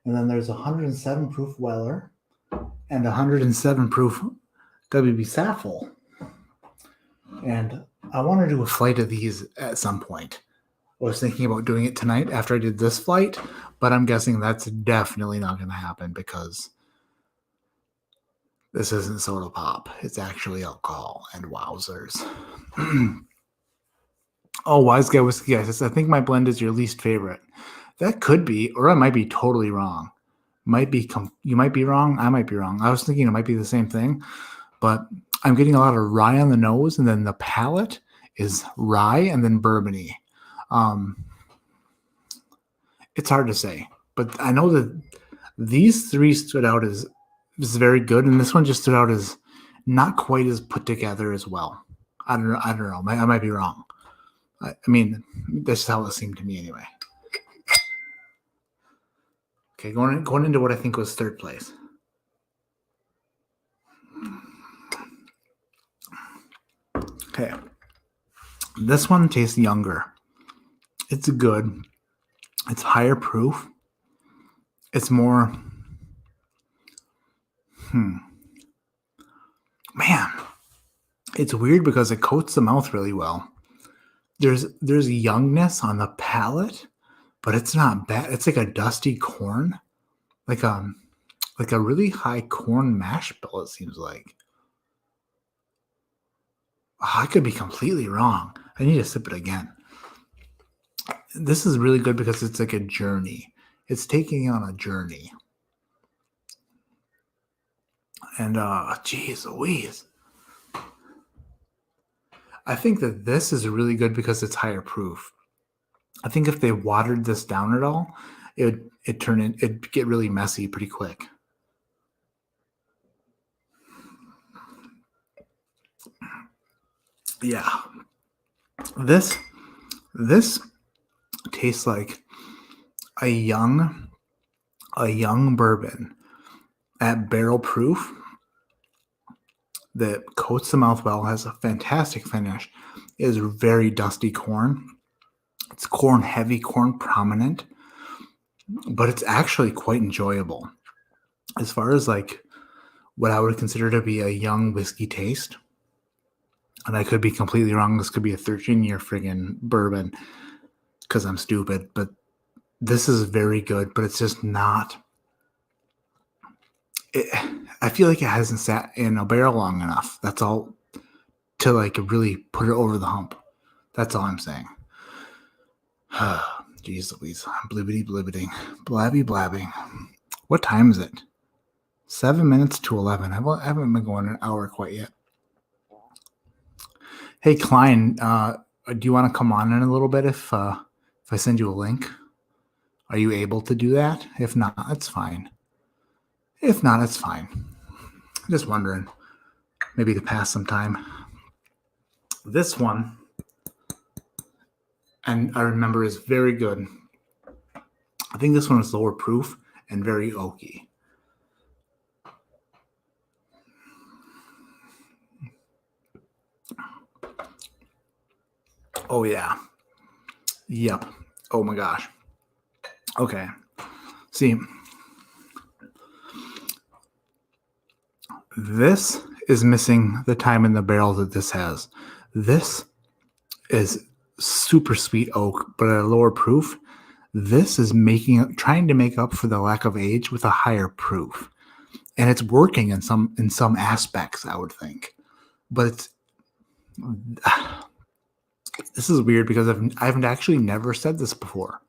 And then there's 107 proof Weller and 107 proof WB Saffel. And I want to do a flight of these at some point. I was thinking about doing it tonight after I did this flight, but I'm guessing that's definitely not going to happen because this isn't soda pop. It's actually alcohol, and wowzers. Oh, Wise Guy Whiskey Guy says, I think my blend is your least favorite. That could be, or I might be totally wrong. You might be wrong. I might be wrong. I was thinking it might be the same thing, but I'm getting a lot of rye on the nose, and then the palate is rye and then bourbony. It's hard to say, but I know that these three stood out as very good, and this one just stood out as not quite as put together as well. I don't know. I might be wrong. I mean, that's how it seemed to me anyway. Okay, going into what I think was third place. Okay, this one tastes younger. It's good. It's higher proof. It's more. Man, it's weird because it coats the mouth really well. There's youngness on the palate, but it's not bad. It's like a dusty corn, like a really high corn mash bill. It seems like. I could be completely wrong. I need to sip it again. This is really good because it's like a journey. It's taking you on a journey. And geez Louise. I think that this is really good because it's higher proof. I think if they watered this down at all, it'd get really messy pretty quick. Yeah. This tastes like a young bourbon at barrel proof that coats the mouth well, has a fantastic finish, is very dusty corn. It's corn heavy, corn prominent, but it's actually quite enjoyable. As far as like what I would consider to be a young whiskey taste, and I could be completely wrong. This could be a 13-year friggin' bourbon because I'm stupid, but this is very good, but it's just not. I feel like it hasn't sat in a barrel long enough. That's all, to like really put it over the hump. That's all I'm saying. Jeez Louise. Blibbity blibbiting. Blabby blabbing. What time is it? 7 minutes to 11. I haven't been going an hour quite yet. Hey, Klein, do you want to come on in a little bit if I send you a link? Are you able to do that? If not, it's fine. If not, it's fine. Just wondering. Maybe to pass some time. This one, and I remember, is very good. I think this one is lower proof and very oaky. Oh, yeah. Yep. Oh, my gosh. Okay. See, this is missing the time in the barrel that this has. This is super sweet oak, but at a lower proof. This is trying to make up for the lack of age with a higher proof. And it's working in some aspects, I would think. But this is weird because I've actually never said this before.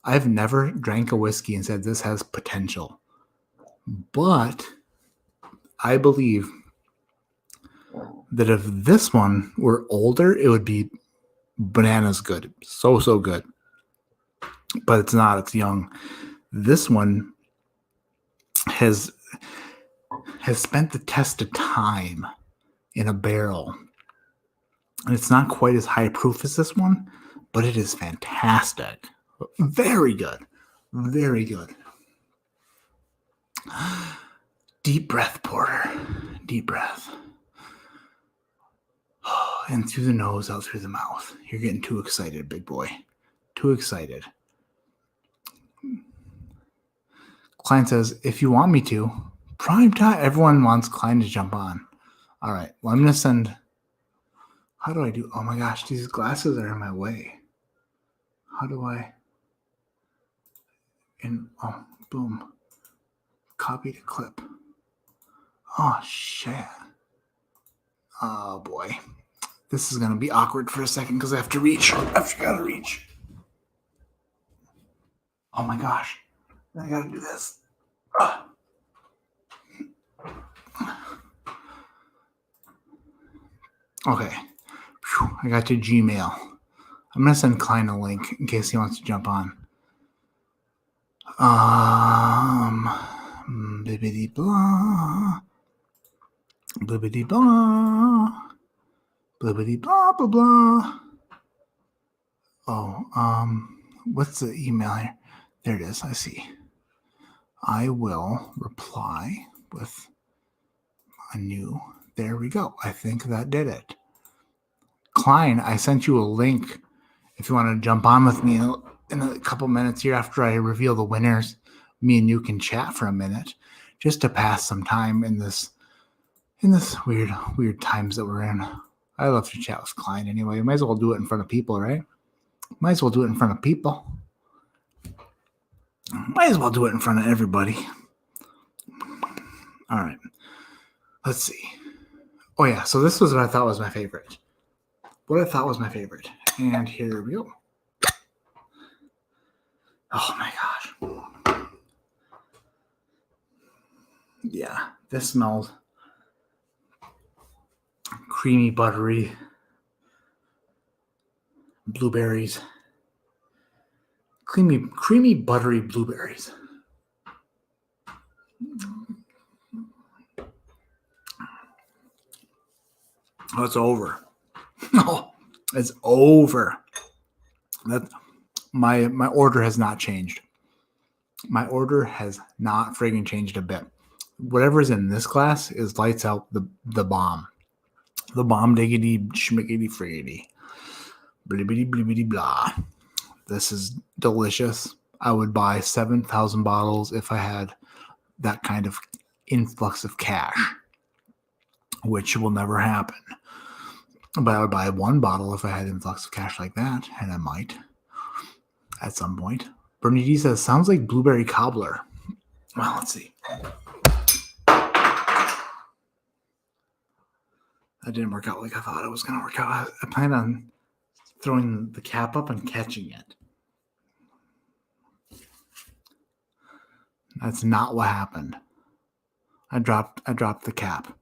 I've never drank a whiskey and said this has potential. But I believe that if this one were older, it would be bananas good. So good. But it's not. It's young. This one has spent the test of time in a barrel. And it's not quite as high proof as this one, but it is fantastic. Very good. Very good. Deep breath, Porter. Deep breath. And through the nose, out through the mouth. You're getting too excited, big boy. Too excited. Klein says, if you want me to, prime time. Everyone wants Klein to jump on. All right. Well, I'm going to send. How do I do? Oh my gosh, these glasses are in my way. How do I? Boom. Copy to clip. Oh, shit. Oh, boy. This is going to be awkward for a second because I have to reach. I've got to reach. Oh, my gosh. I got to do this. Okay. Whew, I got your Gmail. I'm going to send Klein a link in case he wants to jump on. Bibbidi blah. Blibbidi blah. Blibbidi blah blah blah. Oh, what's the email here? There it is. I see. I will reply with a new. There we go. I think that did it. Klein, I sent you a link if you want to jump on with me in a couple minutes here after I reveal the winners. Me and you can chat for a minute. just to pass some time in this weird times that we're in. I love to chat with Klein anyway. Might as well do it in front of people, right? Might as well do it in front of people. Might as well do it in front of everybody. All right. Let's see. Oh, yeah. So this was what I thought was my favorite. And here we go. Oh, my gosh. Yeah. This smells creamy, buttery blueberries. Creamy, buttery blueberries. Oh, it's over. No, it's over. That my order has not changed. My order has not friggin' changed a bit. Whatever's in this glass is lights out the bomb. The bomb diggity schmiggity friggity. Blibbity blibbity blah. This is delicious. I would buy 7,000 bottles if I had that kind of influx of cash, which will never happen. But I would buy one bottle if I had influx of cash like that, and I might at some point. Bernie D says, sounds like blueberry cobbler. Well, let's see. That didn't work out like I thought it was going to work out. I planned on throwing the cap up and catching it. That's not what happened. I dropped the cap.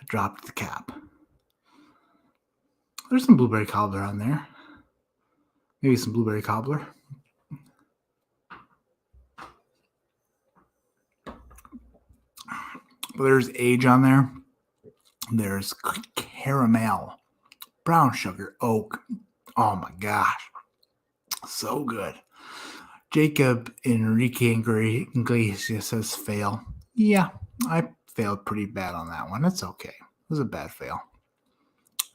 Dropped the cap. There's some blueberry cobbler on there. Maybe some blueberry cobbler. But there's age on there. There's caramel, brown sugar, oak. Oh my gosh. So good. Jacob Enrique Iglesias says fail. Yeah, I failed pretty bad on that one. That's okay. It was a bad fail.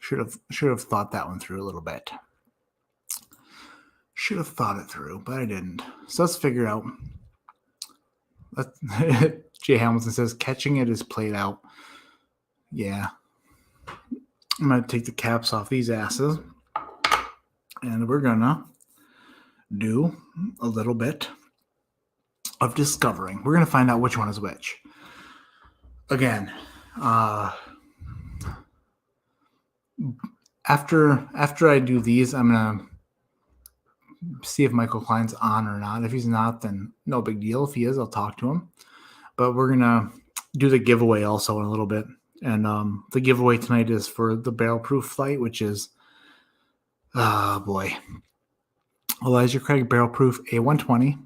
Should have thought that one through a little bit. Should have thought it through, but I didn't. So let's figure out. Jay Hamilton says catching it is played out. Yeah. I'm going to take the caps off these asses. And we're going to do a little bit of discovering. We're going to find out which one is which. Again, after I do these, I'm going to see if Michael Klein's on or not. If he's not, then no big deal. If he is, I'll talk to him. But we're going to do the giveaway also in a little bit. And the giveaway tonight is for the barrel proof flight, which is, Elijah Craig barrel proof A120,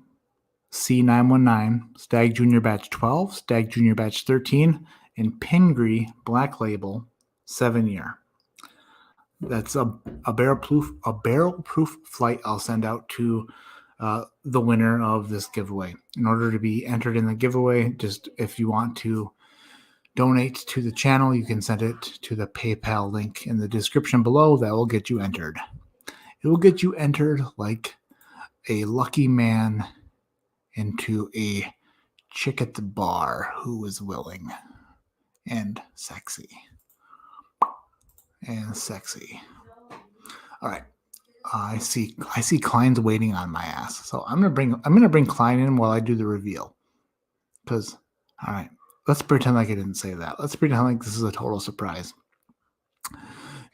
C919, Stag Junior Batch 12, Stag Junior Batch 13, and Pingree Black Label 7-year. That's a barrel proof flight I'll send out to the winner of this giveaway. In order to be entered in the giveaway, just if you want to donate to the channel, you can send it to the PayPal link in the description below. That will get you entered. It will get you entered like a lucky man into a chick at the bar who is willing and sexy. All right. I see Klein's waiting on my ass. So I'm gonna bring Klein in while I do the reveal. Because, all right, let's pretend like I didn't say that. Let's pretend like this is a total surprise.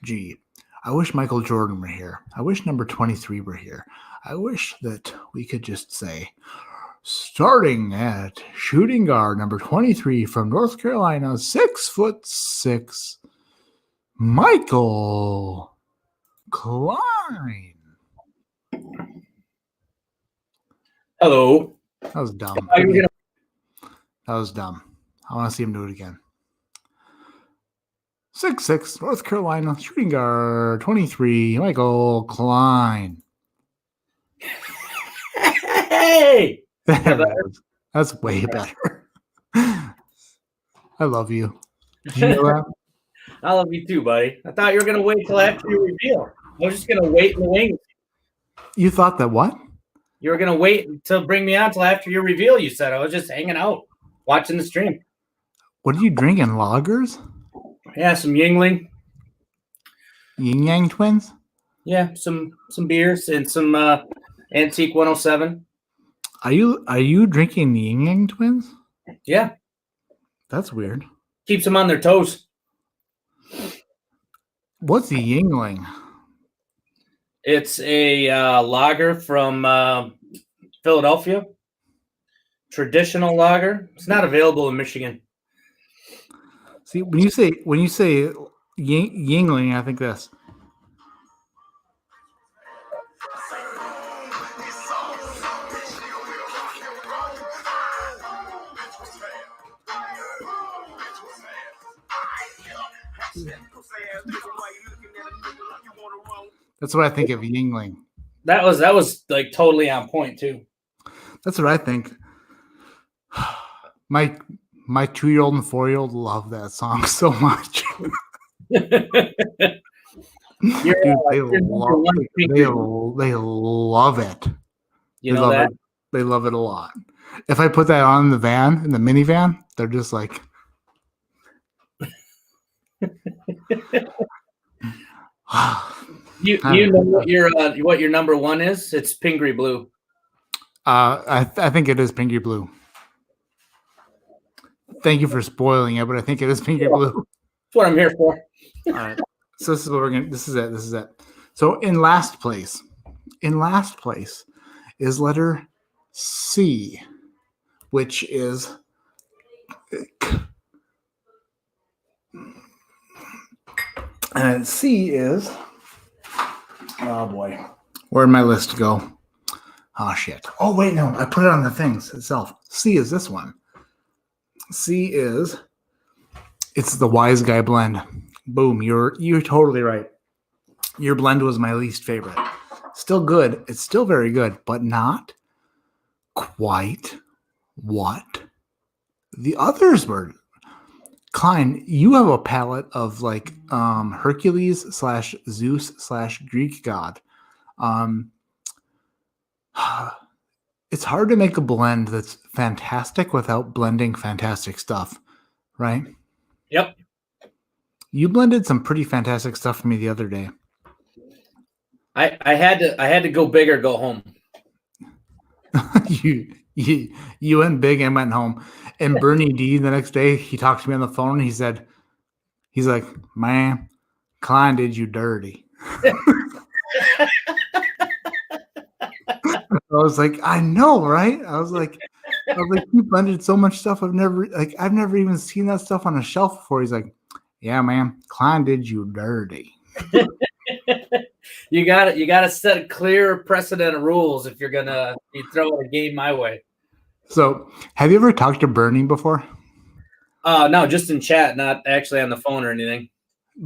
Gee, I wish Michael Jordan were here. I wish number 23 were here. I wish that we could just say, starting at shooting guard number 23 from North Carolina, 6'6", Michael Klein. Hello. That was dumb. That was dumb. I want to see him do it again. 6'6", North Carolina, shooting guard, 23, Michael Klein. Hey! That's way better. I love you. Did you know that? I love you too, buddy. I thought you were going to wait till after you reveal. I was just going to wait in the wings. You thought that what? You were gonna wait to bring me on till after your reveal. You said I was just hanging out, watching the stream. What are you drinking? Lagers? Yeah, some Yingling. Yin Yang Twins? Yeah, some beers and some Antique 107. Are you drinking the Yin Yang Twins? Yeah, That's weird. keeps them on their toes. What's the Yingling? It's a lager from Philadelphia. Traditional lager. It's not available in Michigan. See, when you say Yingling, I think this. That's what I think of Yingling. That was like totally on point too. That's what I think. My 2-year-old and 4-year-old love that song so much. Dude, they love it. You know that? They love it a lot. If I put that on in the minivan, they're just like, you know what your number one is? It's Pingree Blue. I think it is Pinky Blue. Thank you for spoiling it, but I think it is Pinky Blue. That's what I'm here for. All right. So this is what we're gonna. This is it. So in last place is letter C, which is and C is. Oh boy, where'd my list go? Oh shit. Oh wait, no, I put it on the things itself. C is this one. C is. It's the Wise Guy blend. Boom, you're totally right. Your blend was my least favorite. Still good. It's still very good, but not quite what the others were. Klein, you have a palette of like Hercules / Zeus / Greek god. It's hard to make a blend that's fantastic without blending fantastic stuff, right? Yep. You blended some pretty fantastic stuff for me the other day. I had to go big or go home. you went big and went home. And Bernie D the next day, he talked to me on the phone and he's like, man, Klein did you dirty. I was like, I know, right? I was like, you blended so much stuff. I've never even seen that stuff on a shelf before. He's like, yeah, man, Klein did you dirty. You got to set a clear precedent of rules if you're gonna throw a game my way. So, have you ever talked to Bernie before? No, just in chat, not actually on the phone or anything.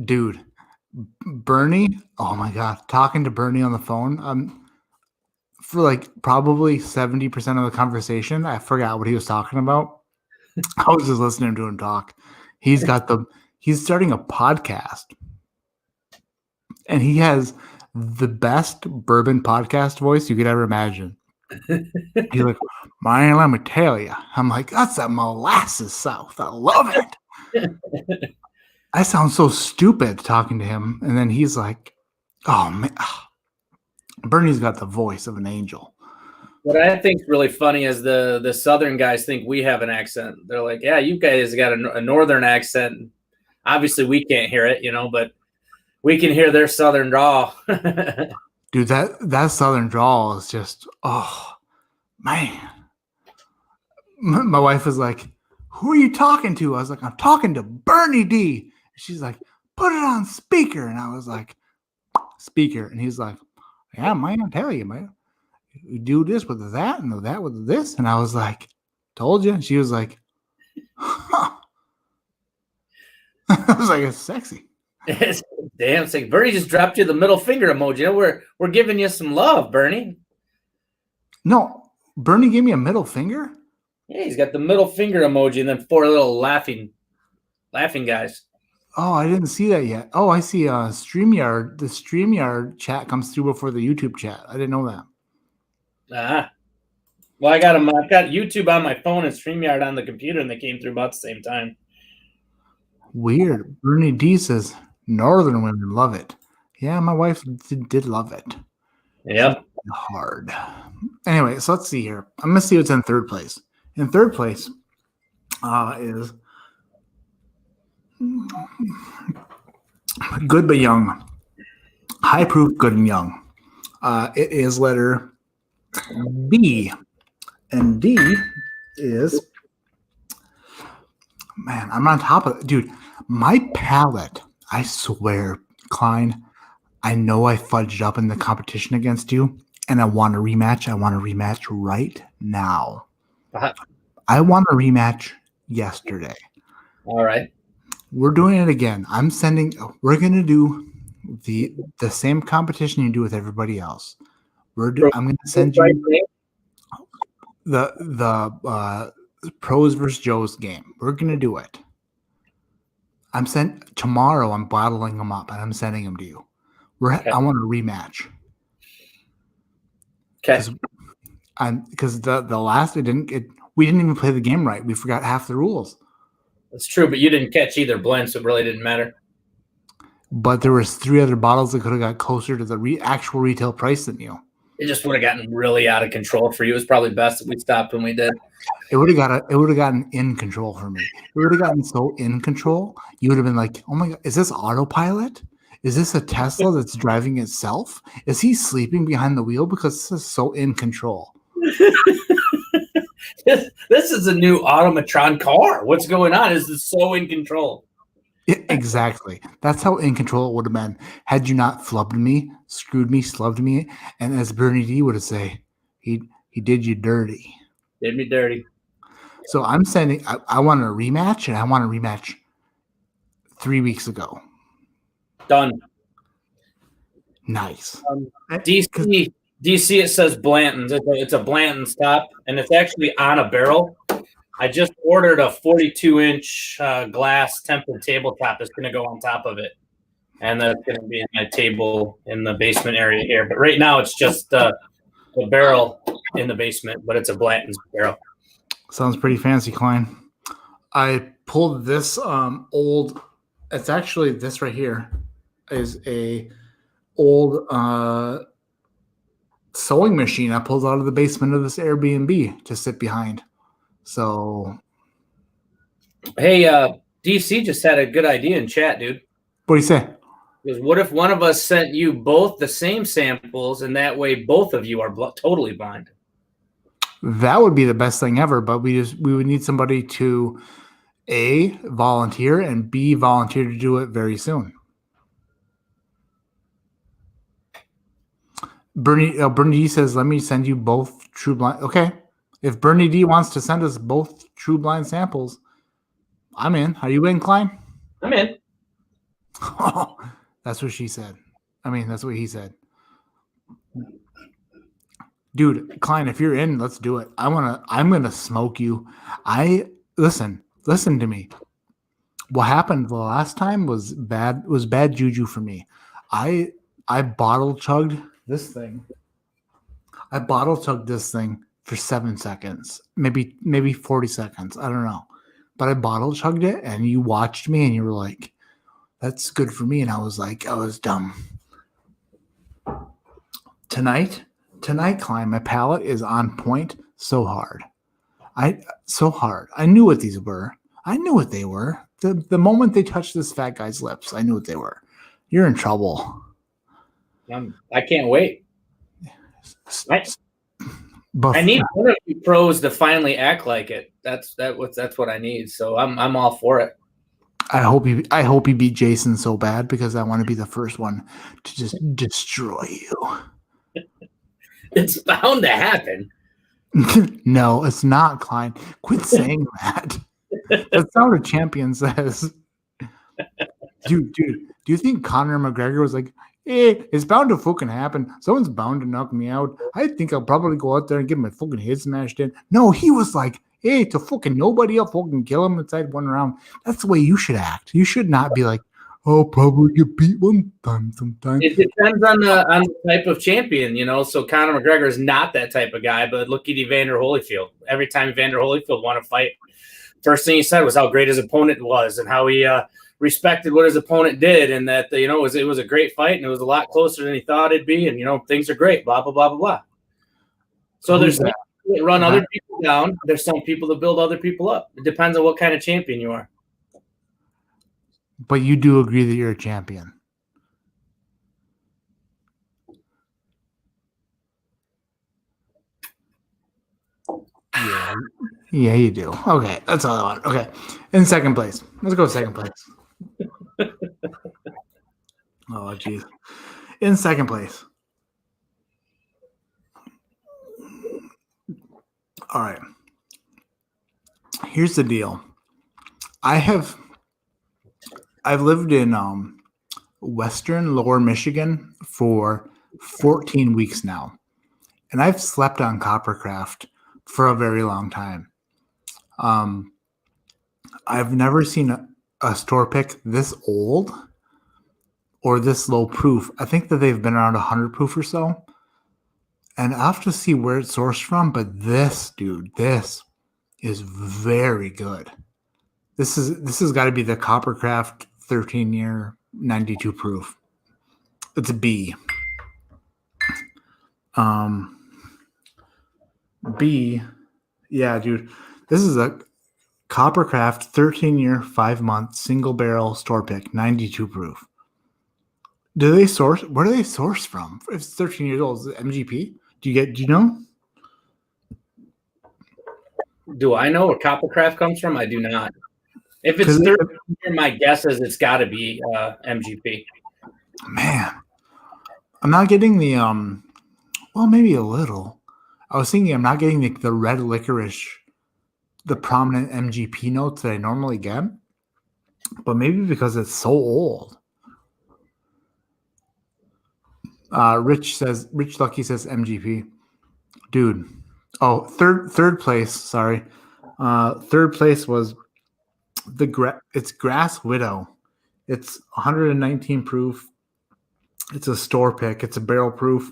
Dude, Bernie, oh my god, talking to Bernie on the phone, for like probably 70% of the conversation, I forgot what he was talking about. I was just listening to him talk. He's starting a podcast, and he has the best bourbon podcast voice you could ever imagine. He's like, man, let me tell you. I'm like, that's a molasses South. I love it. I sound so stupid talking to him. And then he's like, oh, man. Bernie's got the voice of an angel. What I think is really funny is the Southern guys think we have an accent. They're like, yeah, you guys got a Northern accent. Obviously, we can't hear it, but we can hear their Southern drawl. Dude, that Southern drawl is just, oh, man. My wife was like, who are you talking to? I was like, I'm talking to Bernie D. She's like, put it on speaker. And I was like, speaker. And he's like, yeah, man, I'll tell you, man. You do this with that and that with this. And I was like, told you. And she was like, huh. I was like, it's sexy. It's damn sick. Bernie just dropped you the middle finger emoji. We're giving you some love, Bernie. No, Bernie gave me a middle finger? Yeah, he's got the middle finger emoji and then 4 little laughing guys. Oh, I didn't see that yet. Oh, I see StreamYard. The StreamYard chat comes through before the YouTube chat. I didn't know that. Ah. Well, I've got YouTube on my phone and StreamYard on the computer, and they came through about the same time. Weird. Bernie D says northern women love it. Yeah, my wife did love it. Yep. Hard. Anyway, so let's see here. I'm gonna see what's in third place. In third place is Good But Young. High Proof Good and Young. It is letter B. And D is, man, I'm on top of it. Dude, my palate, I swear, Klein, I know I fudged up in the competition against you, and I want a rematch. I want a rematch right now. I want a rematch yesterday. All right. We're doing it again. We're going to do the same competition you do with everybody else. I'm going to send you the Pros versus Joe's game. We're going to do it. Tomorrow I'm bottling them up and I'm sending them to you. Okay. I want a rematch. Okay. Because the last we didn't even play the game right. We forgot half the rules. That's true, but you didn't catch either blend, so it really didn't matter. But there was 3 other bottles that could have got closer to the actual retail price than you. It just would have gotten really out of control for you. It was probably best that we stopped when we did. It would have gotten in control for me. It would have gotten so in control. You would have been like, "Oh my God, is this autopilot? Is this a Tesla that's driving itself? Is he sleeping behind the wheel because this is so in control?" This is a new automatron car. What's going on? Is this so in control? Exactly. That's how in control it would have been had you not flubbed me, screwed me, slubbed me, and as Bernie D would have say, he did you dirty. Did me dirty. So I'm sending. I want a rematch, and I want a rematch 3 weeks ago. Done. Nice. DC. It says Blanton's. It's a Blanton's top, and it's actually on a barrel. I just ordered a 42-inch glass tempered tabletop that's going to go on top of it. And that's going to be in my table in the basement area here. But right now it's just the barrel in the basement, but it's a Blanton's barrel. Sounds pretty fancy, Klein. I pulled this old, it's actually this right here is a old sewing machine I pulled out of the basement of this Airbnb to sit behind. So, hey, DC just had a good idea in chat, dude. What do you say? Because what if one of us sent you both the same samples, and that way both of you are totally blind? That would be the best thing ever. But we would need somebody to A, volunteer, and B, volunteer to do it very soon. Bernie D says, "Let me send you both True Blind." Okay. If Bernie D wants to send us both True Blind samples, I'm in. Are you in, Klein? I'm in. Oh, that's what she said. I mean, that's what he said. Dude, Klein, if you're in, let's do it. I'm gonna smoke you. Listen to me. What happened the last time was bad juju for me. I bottle chugged this thing. I bottle chugged this thing for 7 seconds, maybe 40 seconds. I don't know. But I bottle chugged it, and you watched me, and you were like, "That's good for me." And I was like, I was dumb. Tonight, Klein, my palate is on point so hard. I knew what these were. I knew what they were. The moment they touched this fat guy's lips, I knew what they were. You're in trouble. I can't wait. I need one of you pros to finally act like it. That's what I need. So I'm all for it. I hope you beat Jason so bad, because I want to be the first one to just destroy you. It's bound to happen. No, it's not, Klein. Quit saying that. That's not what a champion says. Dude, do you think Conor McGregor was like, it's bound to fucking happen. Someone's bound to knock me out. I think I'll probably go out there and get my fucking head smashed in. No, he was like, to fucking nobody, I'll fucking kill him inside one round. That's the way you should act. You should not be like, I'll probably get beat one time sometime. It depends on the type of champion, So Conor McGregor is not that type of guy, but look at Evander Holyfield. Every time Evander Holyfield won a fight, first thing he said was how great his opponent was and how he respected what his opponent did, and that it was a great fight and it was a lot closer than he thought it'd be, and things are great. Blah blah blah blah blah. So there's some people that run other people down. There's some people that build other people up. It depends on what kind of champion you are. But you do agree that you're a champion. Yeah, you do. Okay, that's all I want. Okay, in second place. Let's go second place. Oh, geez. In second place. All right. Here's the deal. I've lived in Western Lower Michigan for 14 weeks now, and I've slept on Coppercraft for a very long time. I've never seen a store pick this old or this low proof. I think that they've been around 100 proof or so. And I'll have to see where it's sourced from, but this is very good. This has got to be the Coppercraft 13-year 92 proof. It's a B. B. Yeah, dude. This is a Coppercraft 13-year 5-month single barrel store pick 92 proof. Where do they source from? If it's 13 years old, is it MGP? Do you know? Do I know where Coppercraft comes from? I do not. If it's 13 year, my guess is it's got to be MGP. Man, I'm not getting the well, maybe a little. I was thinking I'm not getting the red licorice, the prominent MGP notes that I normally get, but maybe because it's so old. Rich Lucky says MGP, dude. Oh, third place. Sorry, third place was it's Grass Widow. It's 119 proof. It's a store pick. It's a barrel proof.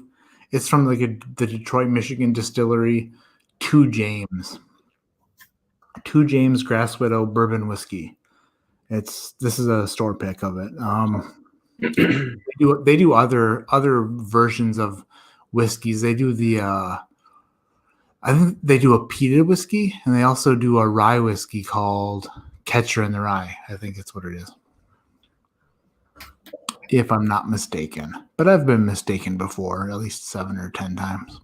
It's from the Detroit, Michigan distillery, Two James Grass Widow bourbon whiskey. This is a store pick of it. They do other versions of whiskeys. They do I think they do a peated whiskey, and they also do a rye whiskey called Catcher in the Rye. I think it's what it is, if I'm not mistaken. But I've been mistaken before, at least 7 or 10 times.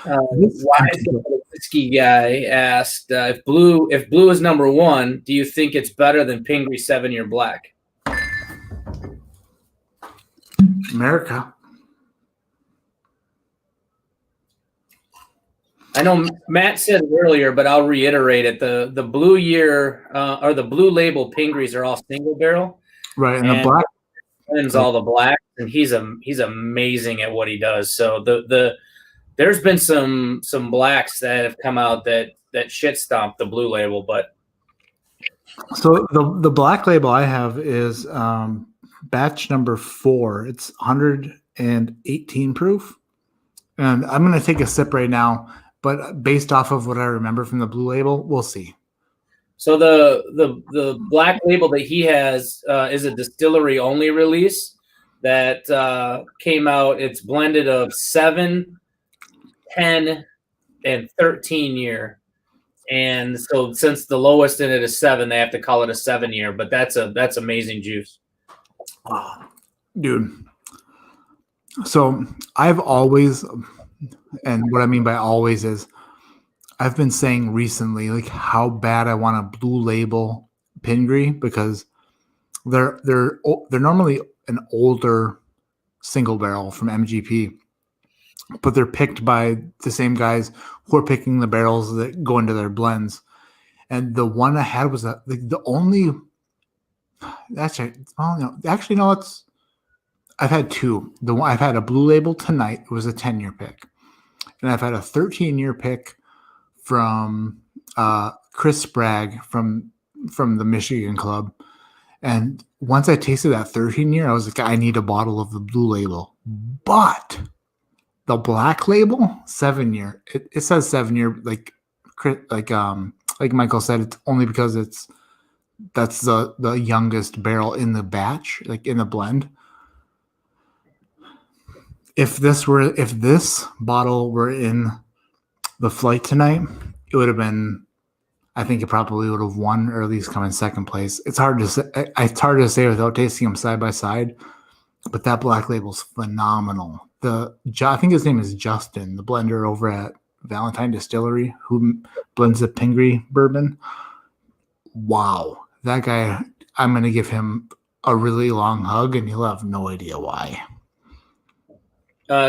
Why is the whiskey guy asked if blue is number one? Do you think it's better than Pingree 7-year black? America. I know Matt said it earlier, but I'll reiterate it. The blue year or the blue label Pingrees are all single barrel, right? And the black is all the black, and he's amazing at what he does. So there's been some blacks that have come out that shit stomped the blue label, but so the black label I have is batch number 4. It's 118 proof, and I'm going to take a sip right now. But based off of what I remember from the blue label, we'll see. So the black label that he has is a distillery only release that came out. It's blended of 7, 10, and 13 year. And so since the lowest in it is 7, they have to call it a 7-year. But that's amazing juice. Dude. So I've always, and what I mean by always is I've been saying recently like how bad I want a blue label Pingree, because they're normally an older single barrel from MGP, but they're picked by the same guys who are picking the barrels that go into their blends. And the one I had was the only. I've had 2. I've had a blue label tonight. It was a 10-year pick, and I've had a 13-year pick from Chris Bragg from the Michigan Club, and once I tasted that 13 year, I was like, I need a bottle of the blue label. But the black label, 7 year, it says 7 year, like Michael said, it's only because that's the youngest barrel in the batch, like in the blend. If this bottle were in the flight tonight, it would have been, I think it probably would have won or at least come in second place. It's hard to say. It's hard to say without tasting them side by side, but that black label's phenomenal. I think his name is Justin, the blender over at Valentine Distillery, who blends the Pingree bourbon. Wow, that guy! I'm gonna give him a really long hug, and he'll have no idea why.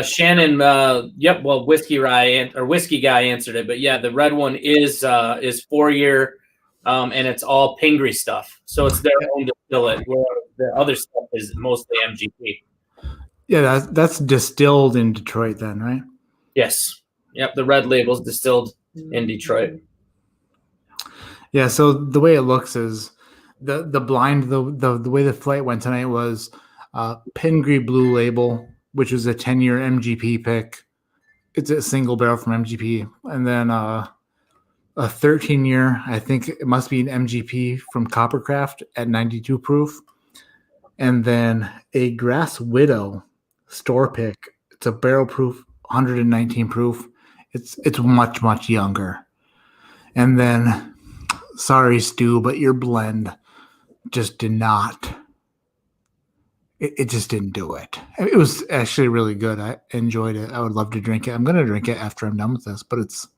Shannon, yep. Well, whiskey guy answered it, but yeah, the red one is 4 year, and it's all Pingree stuff. So it's their own distillate. Where the other stuff is mostly MGP. Yeah, that's distilled in Detroit, then, right? Yes. Yep. The red label's distilled in Detroit. Yeah. So the way it looks is the blind the way the flight went tonight was Pingree Blue Label, which is a 10-year MGP pick. It's a single barrel from MGP. And then a 13-year, I think it must be an MGP from Coppercraft at 92 proof. And then a Grass Widow store pick. It's a barrel proof, 119 proof. It's much, much younger. And then, sorry, Stu, but your blend just did not. It just didn't do it. It was actually really good. I enjoyed it. I would love to drink it. I'm going to drink it after I'm done with this, but it's,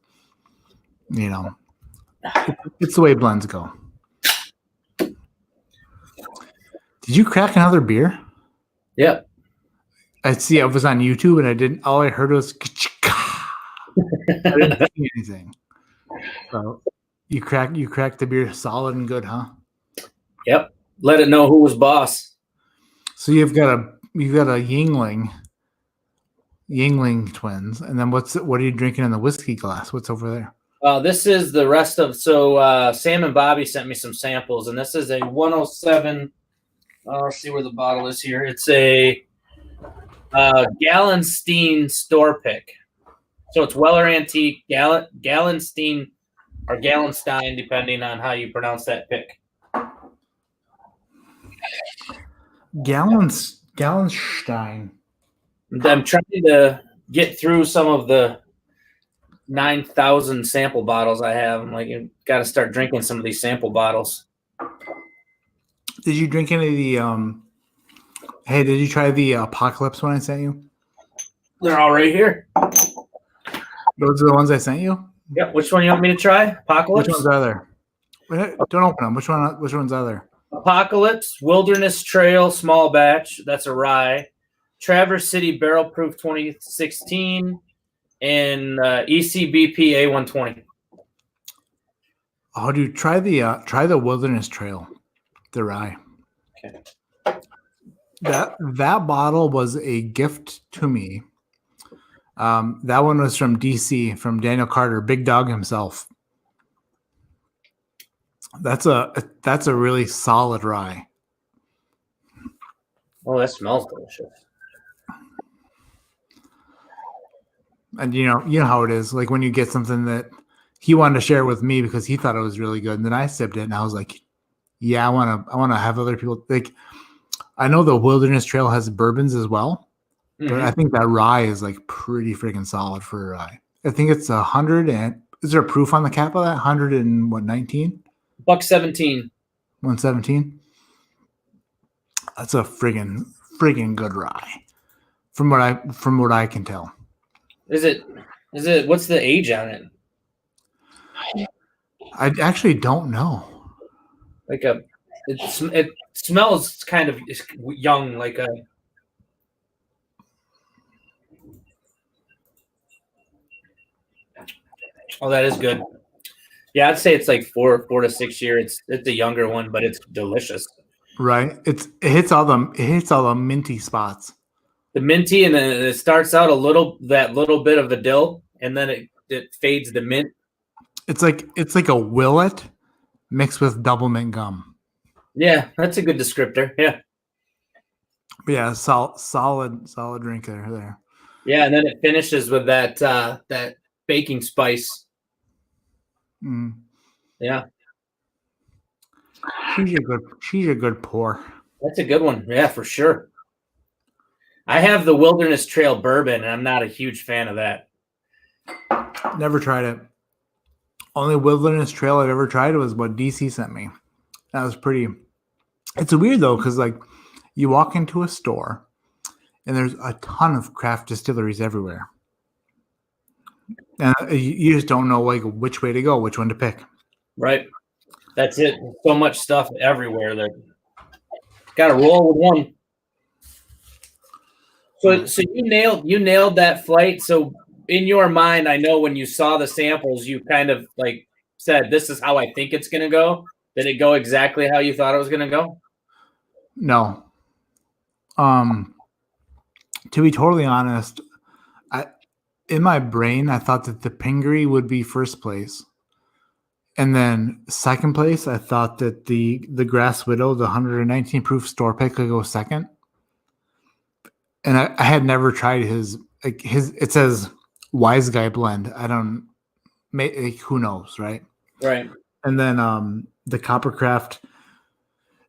it's the way blends go. Did you crack another beer? Yep. I see. I was on YouTube and all I heard was, I didn't see anything. So you cracked the beer solid and good, huh? Yep. Let it know who was boss. So you've got a Yingling twins, and then what are you drinking in the whiskey glass? What's over there? This is the rest of Sam and Bobby sent me some samples, and this is a 107. Let's see where the bottle is here. It's a Gallenstein store pick. So it's Weller Antique, Gallenstein or Gallenstein, depending on how you pronounce that pick. Gallenstein. I'm trying to get through some of the 9,000 sample bottles I have. I'm like, you got to start drinking some of these sample bottles. Did you drink any of the hey, did you try the Apocalypse one I sent you? They're all right here. Those are the ones I sent you? Yep. Which one you want me to try? Apocalypse? Which ones are there? Don't open them. Which ones are there? Apocalypse, Wilderness Trail, small batch. That's a rye. Traverse City Barrel Proof 2016 and ECBP A120. Oh, dude, try the Wilderness Trail, the rye. Okay. That bottle was a gift to me. That one was from DC, from Daniel Carter, Big Dog himself. That's a really solid rye. Oh, that smells delicious. And you know how it is. Like when you get something that he wanted to share with me because he thought it was really good, and then I sipped it, and I was like, "Yeah, I want to have other people like." I know the Wilderness Trail has bourbons as well, but I think that rye is like pretty freaking solid for a rye. I think it's 100, and is there a proof on the cap of that? 119? $117. 117. That's a friggin' good rye, from what I can tell. Is it? What's the age on it? I actually don't know. It smells kind of young, like a. Oh, that is good. Yeah, I'd say it's like 4 to 6 years. It's a younger one, but it's delicious. Right. It hits all the minty spots. The minty, and then it starts out that little bit of the dill, and then it fades to mint. It's like a Willet mixed with double mint gum. Yeah, that's a good descriptor. Yeah. But yeah, solid drink there. Yeah, and then it finishes with that baking spice. Mm. Yeah. She's a good pour. That's a good one. Yeah, for sure. I have the Wilderness Trail bourbon, and I'm not a huge fan of that. Never tried it. Only Wilderness Trail I've ever tried was what DC sent me. That was pretty. It's weird though, because like you walk into a store and there's a ton of craft distilleries everywhere, and you just don't know like which way to go, which one to pick. Right. That's it. So much stuff everywhere that got to roll with one. So you nailed that flight. So in your mind, I know when you saw the samples, you kind of like said, "This is how I think it's going to go." Did it go exactly how you thought it was going to go? No. To be totally honest, in my brain I thought that the Pingree would be first place, and then second place I thought that the Grass Widow, the 119 proof store pick, could go second. And I had never tried his. It says Wise Guy blend. I don't. Who knows, right? Right. And then the Coppercraft,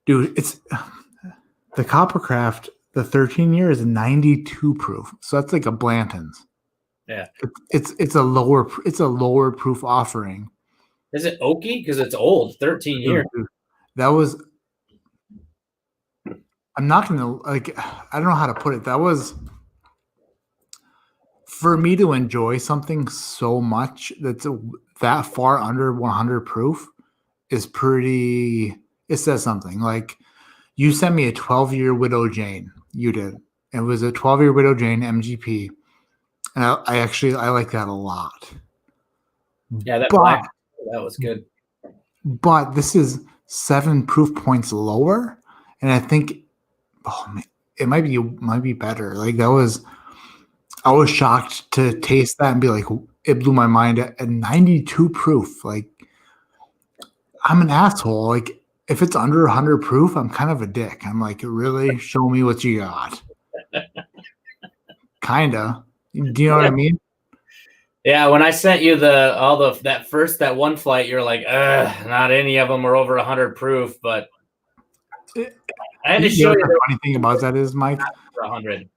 dude. It's the Coppercraft. The 13 year is 92 proof, so that's like a Blanton's. Yeah. It's a lower proof offering. Is it oaky? Because it's old, 13 years. Dude, that was. I'm not gonna like. I don't know how to put it. That was. For me to enjoy something so much that's that far under 100 proof is pretty. It says something. Like you sent me a 12-year Widow Jane. You did. It was a 12-year Widow Jane MGP, and I like that a lot. Yeah, that black, that was good. But this is 7 proof points lower, and I think, it might be better. Like I was shocked to taste that and be like, it blew my mind at 92 proof. Like, I'm an asshole. Like, if it's under 100 proof, I'm kind of a dick. I'm like, really? Show me what you got. Kinda. Do you know what I mean? Yeah, when I sent you that one flight, you're like, not any of them are over 100 proof, but I had to show you the funny thing about that is, Mike, 100.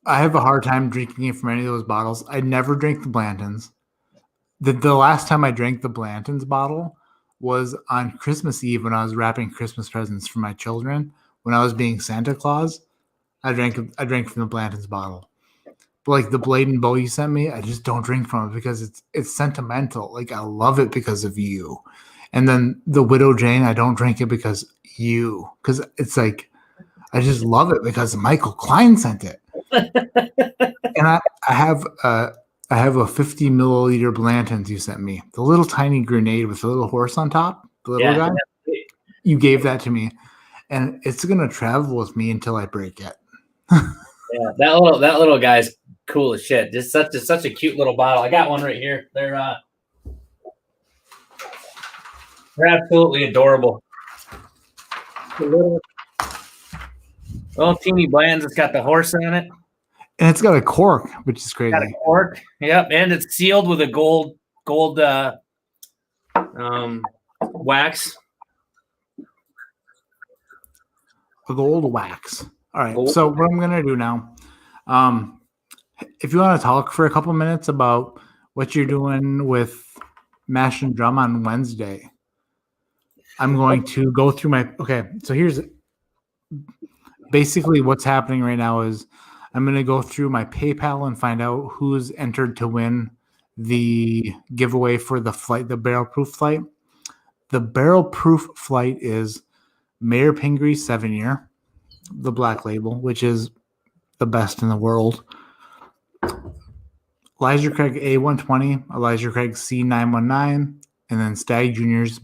I have a hard time drinking it from any of those bottles. I never drink the Blantons. The last time I drank the Blantons bottle was on Christmas Eve when I was wrapping Christmas presents for my children. When I was being Santa Claus, I drank from the Blantons bottle. But like the Blade and Bow you sent me, I just don't drink from it because it's sentimental. Like I love it because of you. And then the Widow Jane, I don't drink it because it's like I just love it because Michael Klein sent it. And I have a 50 milliliter Blanton's you sent me. The little tiny grenade with the little horse on top, the little guy. You gave that to me, and it's gonna travel with me until I break it. Yeah, that little guy's cool as shit. Just such a cute little bottle. I got one right here. They're absolutely adorable. Little teeny Blands. It's got the horse on it. And it's got a cork, which is crazy. Got a cork. Yep, and it's sealed with a gold wax. A gold wax. All right. So what I'm gonna do now, if you want to talk for a couple minutes about what you're doing with Mash and Drum on Wednesday, I'm going to go through my. Okay, so here's basically what's happening right now is I'm going to go through my PayPal and find out who's entered to win the giveaway for the flight, the barrel proof flight. The barrel proof flight is Mayor Pingree 7-year, the black label, which is the best in the world. Elijah Craig A120, Elijah Craig C919, and then Stag Junior's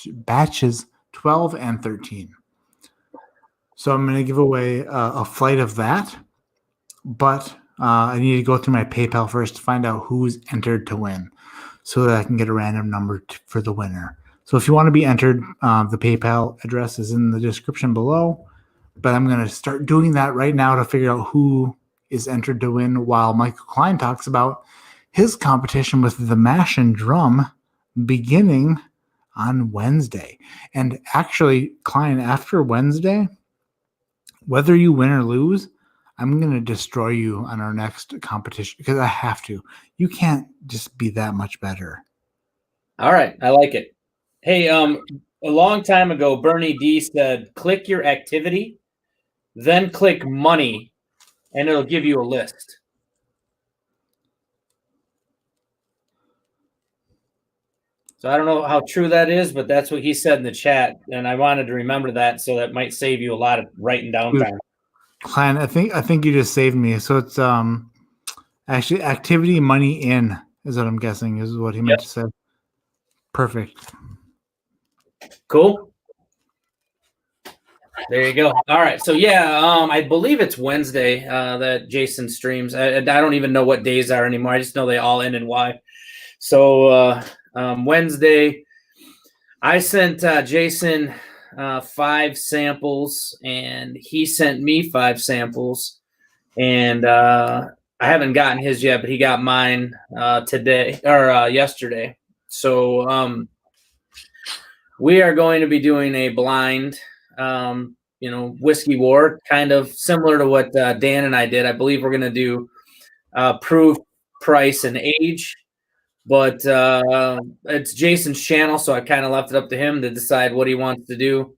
batches 12 and 13. So I'm going to give away a flight of that, but I need to go through my PayPal first to find out who's entered to win so that I can get a random number for the winner. So if you want to be entered, the PayPal address is in the description below. But I'm going to start doing that right now to figure out who is entered to win while Michael Klein talks about his competition with the Mash and Drum beginning on Wednesday. And actually, Klein, after Wednesday, whether you win or lose, I'm going to destroy you on our next competition because I have to. You can't just be that much better. All right. I like it. Hey, a long time ago, Bernie D said, click your activity, then click money, and it'll give you a list. So I don't know how true that is, but that's what he said in the chat, and I wanted to remember that, so that might save you a lot of writing down time. Klein, I think you just saved me. So it's actually activity money in is what I'm guessing is what he meant to say. Perfect. Cool. There you go. All right. So yeah, I believe it's Wednesday that Jason streams. I don't even know what days are anymore. I just know they all end in Y. So Wednesday, I sent Jason 5 samples, and he sent me 5 samples, and I haven't gotten his yet, but he got mine today or yesterday. So we are going to be doing a blind, whiskey war, kind of similar to what Dan and I did. I believe we're going to do proof, price, and age. But it's Jason's channel, so I kind of left it up to him to decide what he wants to do.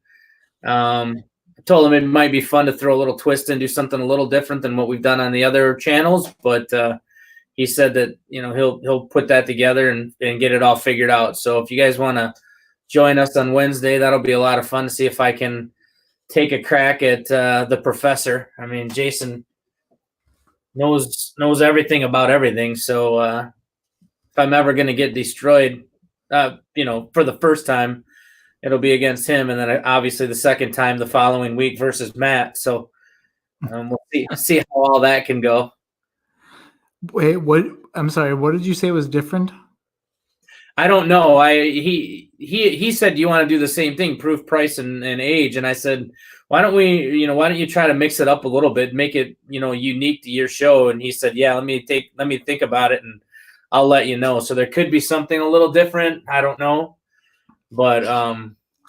I told him it might be fun to throw a little twist and do something a little different than what we've done on the other channels. But he said that he'll put that together and get it all figured out. So if you guys want to join us on Wednesday, that'll be a lot of fun to see if I can take a crack at the professor. I mean, Jason knows everything about everything, so if I'm ever going to get destroyed, for the first time, it'll be against him, and then obviously the second time the following week versus Matt. So we'll see how all that can go. Wait, what? I'm sorry. What did you say was different? I don't know. He said, "Do you want to do the same thing, proof, price, and age?" And I said, "Why don't you try to mix it up a little bit, make it unique to your show?" And he said, "Yeah, let me think about it, and I'll let you know." So there could be something a little different. I don't know, but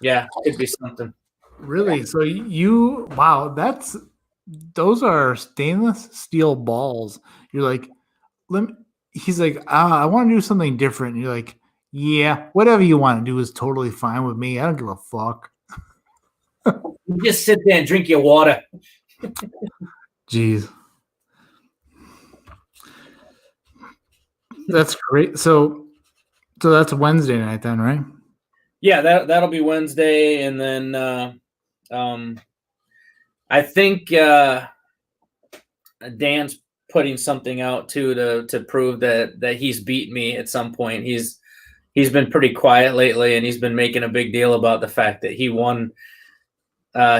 yeah, it could be something. Really? So wow, those are stainless steel balls. You're like, he's like, I want to do something different. And you're like, yeah, whatever you want to do is totally fine with me. I don't give a fuck. You just sit there and drink your water. Jeez. That's great. So that's Wednesday night then, right? Yeah, that'll be Wednesday, and then I think Dan's putting something out too to prove that he's beat me at some point. He's been pretty quiet lately, and he's been making a big deal about the fact that he won.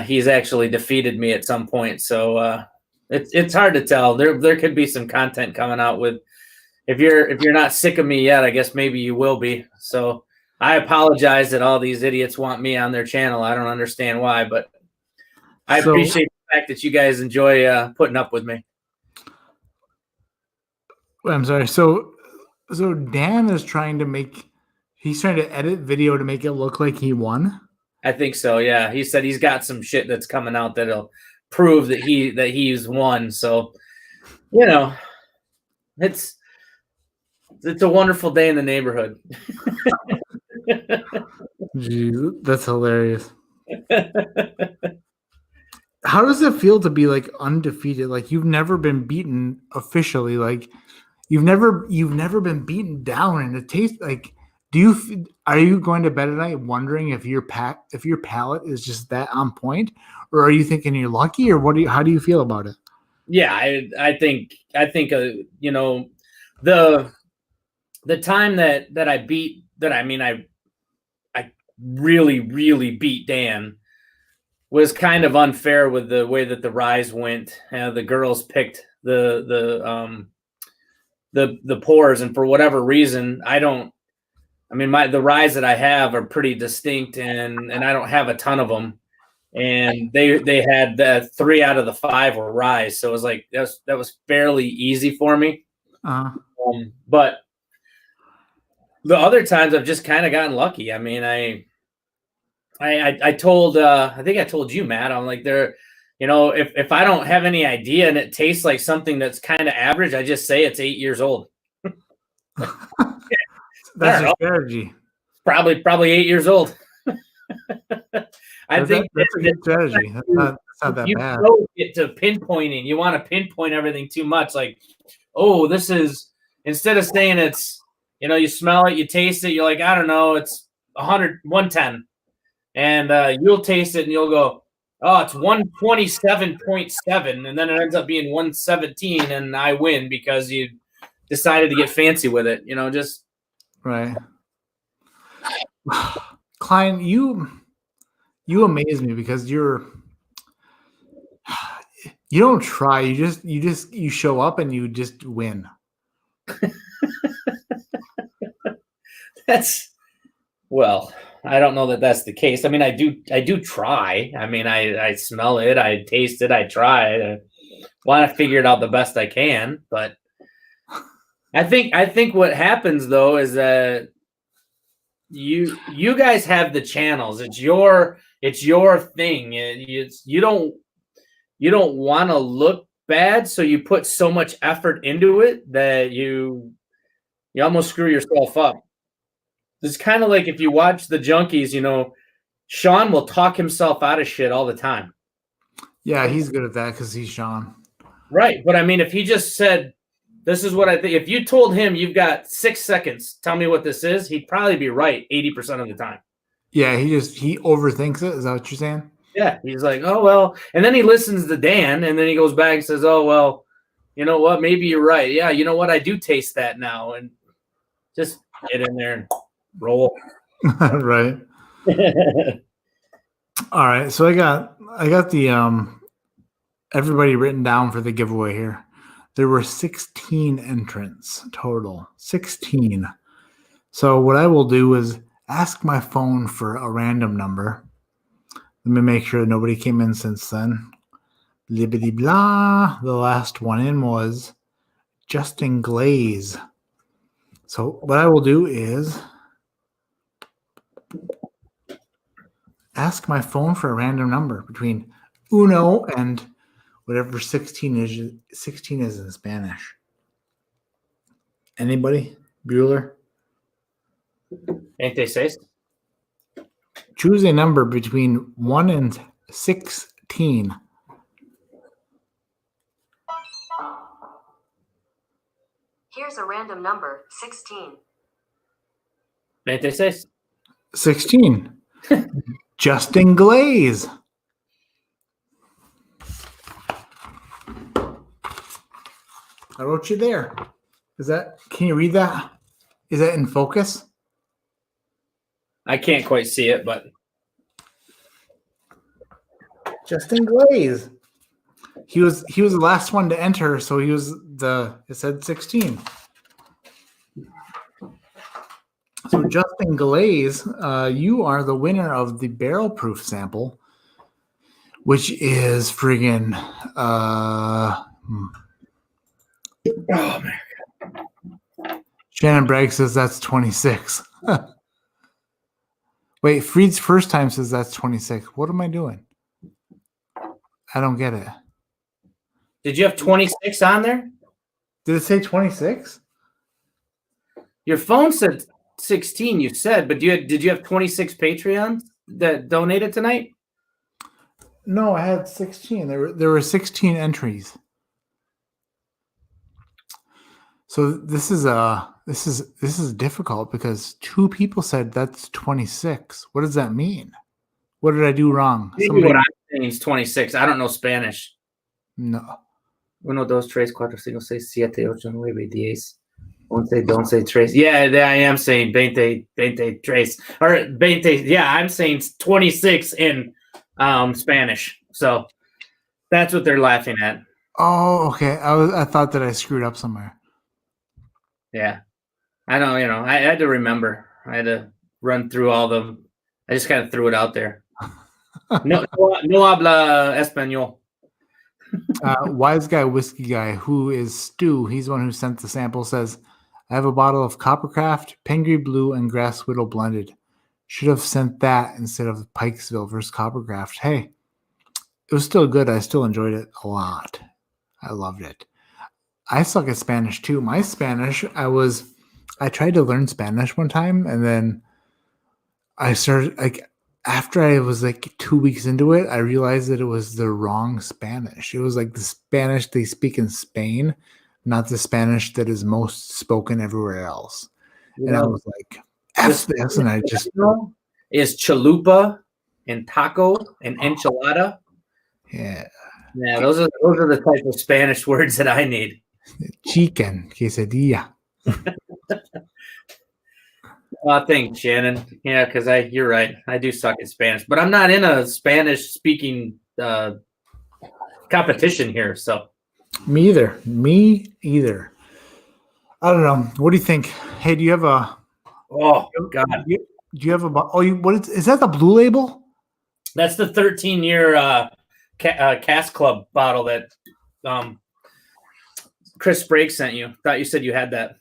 He's actually defeated me at some point, so it's hard to tell. There could be some content coming out with. If you're not sick of me yet, I guess maybe you will be. So I apologize that all these idiots want me on their channel. I don't understand why, but I appreciate the fact that you guys enjoy putting up with me. I'm sorry. So Dan is trying to edit video to make it look like he won. I think so. Yeah, he said he's got some shit that's coming out that'll prove that he's won. So it's a wonderful day in the neighborhood. Jeez, that's hilarious. How does it feel to be like undefeated? Like you've never been beaten officially. Like you've never been beaten down, and it tastes like. Are you going to bed at night wondering if your palate is just that on point, or are you thinking you're lucky, or how do you feel about it? Yeah, I think the time that I beat I really, really beat Dan was kind of unfair with the way that the rise went. The girls picked the pours, and for whatever reason, I don't I mean, the ryes that I have are pretty distinct, and I don't have a ton of them. And they had 3 out of the 5 were ryes, so it was like that was fairly easy for me. But the other times I've just kind of gotten lucky. I mean, I told I think I told you, Matt. I'm like, if I don't have any idea and it tastes like something that's kind of average, I just say it's 8 years old. That's your strategy. Probably 8 years old. I think that's a good strategy. That's not that bad. You don't get to pinpointing. You want to pinpoint everything too much. Like, oh, this is, instead of saying it's, you smell it, you taste it, you're like, I don't know, it's 110. And you'll taste it and you'll go, oh, it's 127.7. And then it ends up being 117 and I win because you decided to get fancy with it, just. Right. Klein, you amaze me because you don't try. You show up and you just win. Well, I don't know that that's the case. I mean, I do try. I mean, I smell it, I taste it, I try. I want to figure it out the best I can, but I think what happens though is that you guys have the channels. It's your thing. You don't want to look bad, so you put so much effort into it that you almost screw yourself up. It's kind of like if you watch the Junkies, Sean will talk himself out of shit all the time. Yeah, he's good at that because he's Sean. Right. But I mean, if he just said, this is what I think, if you told him you've got 6 seconds, tell me what this is, he'd probably be right 80% of the time. Yeah, he overthinks it. Is that what you're saying? Yeah. He's like, oh, well, and then he listens to Dan and then he goes back and says, oh, well, you know what? Maybe you're right. Yeah. You know what? I do taste that now. And just get in there and roll. Right. All right. So I got the everybody written down for the giveaway here. There were 16 entrants total. 16. So what I will do is ask my phone for a random number. Let me make sure nobody came in since then. Blibbity blah. The last one in was Justin Glaze. So what I will do is ask my phone for a random number between uno and whatever 16 is in Spanish. Anybody? Bueller? 26. Choose a number between 1 and 16. Here's a random number, 16. 26. 16. Justin Glaze. I wrote you there. Can you read that? Is that in focus? I can't quite see it, but Justin Glaze. He was the last one to enter, so it said 16. So Justin Glaze, you are the winner of the barrel proof sample, which is friggin' oh man. Shannon Bragg says that's 26. Wait, Freed's first time says that's 26. What am I doing? I don't get it. Did you have 26 on there? Did it say 26? Your phone said 16, you said, but did you have 26 Patreons that donated tonight? No, I had 16. There were 16 entries. So this is difficult because 2 people said that's 26. What does that mean? What did I do wrong? What I'm saying is 26. I don't know Spanish. No. 1, 2, 3, 4, 5, 6, 7, 8, 9, 10. 11, 12, 13. Yeah, I am saying 20, 23. Or 20. Yeah, I'm saying 26 in Spanish. So that's what they're laughing at. Oh, okay. I thought that I screwed up somewhere. Yeah. I know, I had to remember. I had to run through all them. I just kind of threw it out there. No habla español. Wise Guy Whiskey Guy, who is Stu, he's the one who sent the sample, says, I have a bottle of Coppercraft, Pingree Blue, and Grass Whittle blended. Should have sent that instead of Pikesville versus Coppercraft. Hey, it was still good. I still enjoyed it a lot. I loved it. I suck at Spanish too. My Spanish, I tried to learn Spanish one time, and then I started, like, after I was like 2 weeks into it, I realized that it was the wrong Spanish. It was like the Spanish they speak in Spain, not the Spanish that is most spoken everywhere else. And I was like, F this, and I just is chalupa and taco and enchilada. Yeah, those are the type of Spanish words that I need. Chicken, quesadilla. Thanks, Shannon. Yeah, because you're right. I do suck at Spanish, but I'm not in a Spanish speaking competition here. So Me either. I don't know. What do you think? Hey, do you have a? Oh God, Do you have a? What is that? The Blue Label? that's the 13-year Cask Club bottle that Chris Sprague sent you. Thought you said you had that.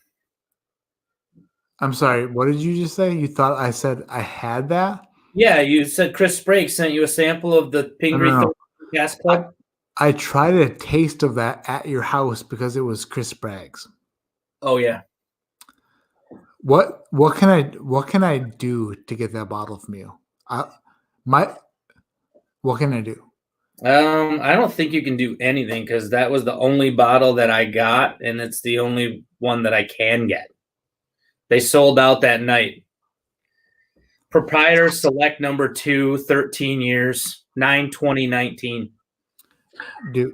I'm sorry. What did you just say? You thought I said I had that? Yeah, you said Chris Sprague sent you a sample of the Pingree No. Cask Club. I tried a taste of that at your house because it was Chris Sprague's. Oh yeah. What can I do to get that bottle from you? What can I do? I don't think you can do anything because that was the only bottle that I got, and it's the only one that I can get. They sold out that night. Proprietor Select number 2, 13 years, 9/20/19. Dude,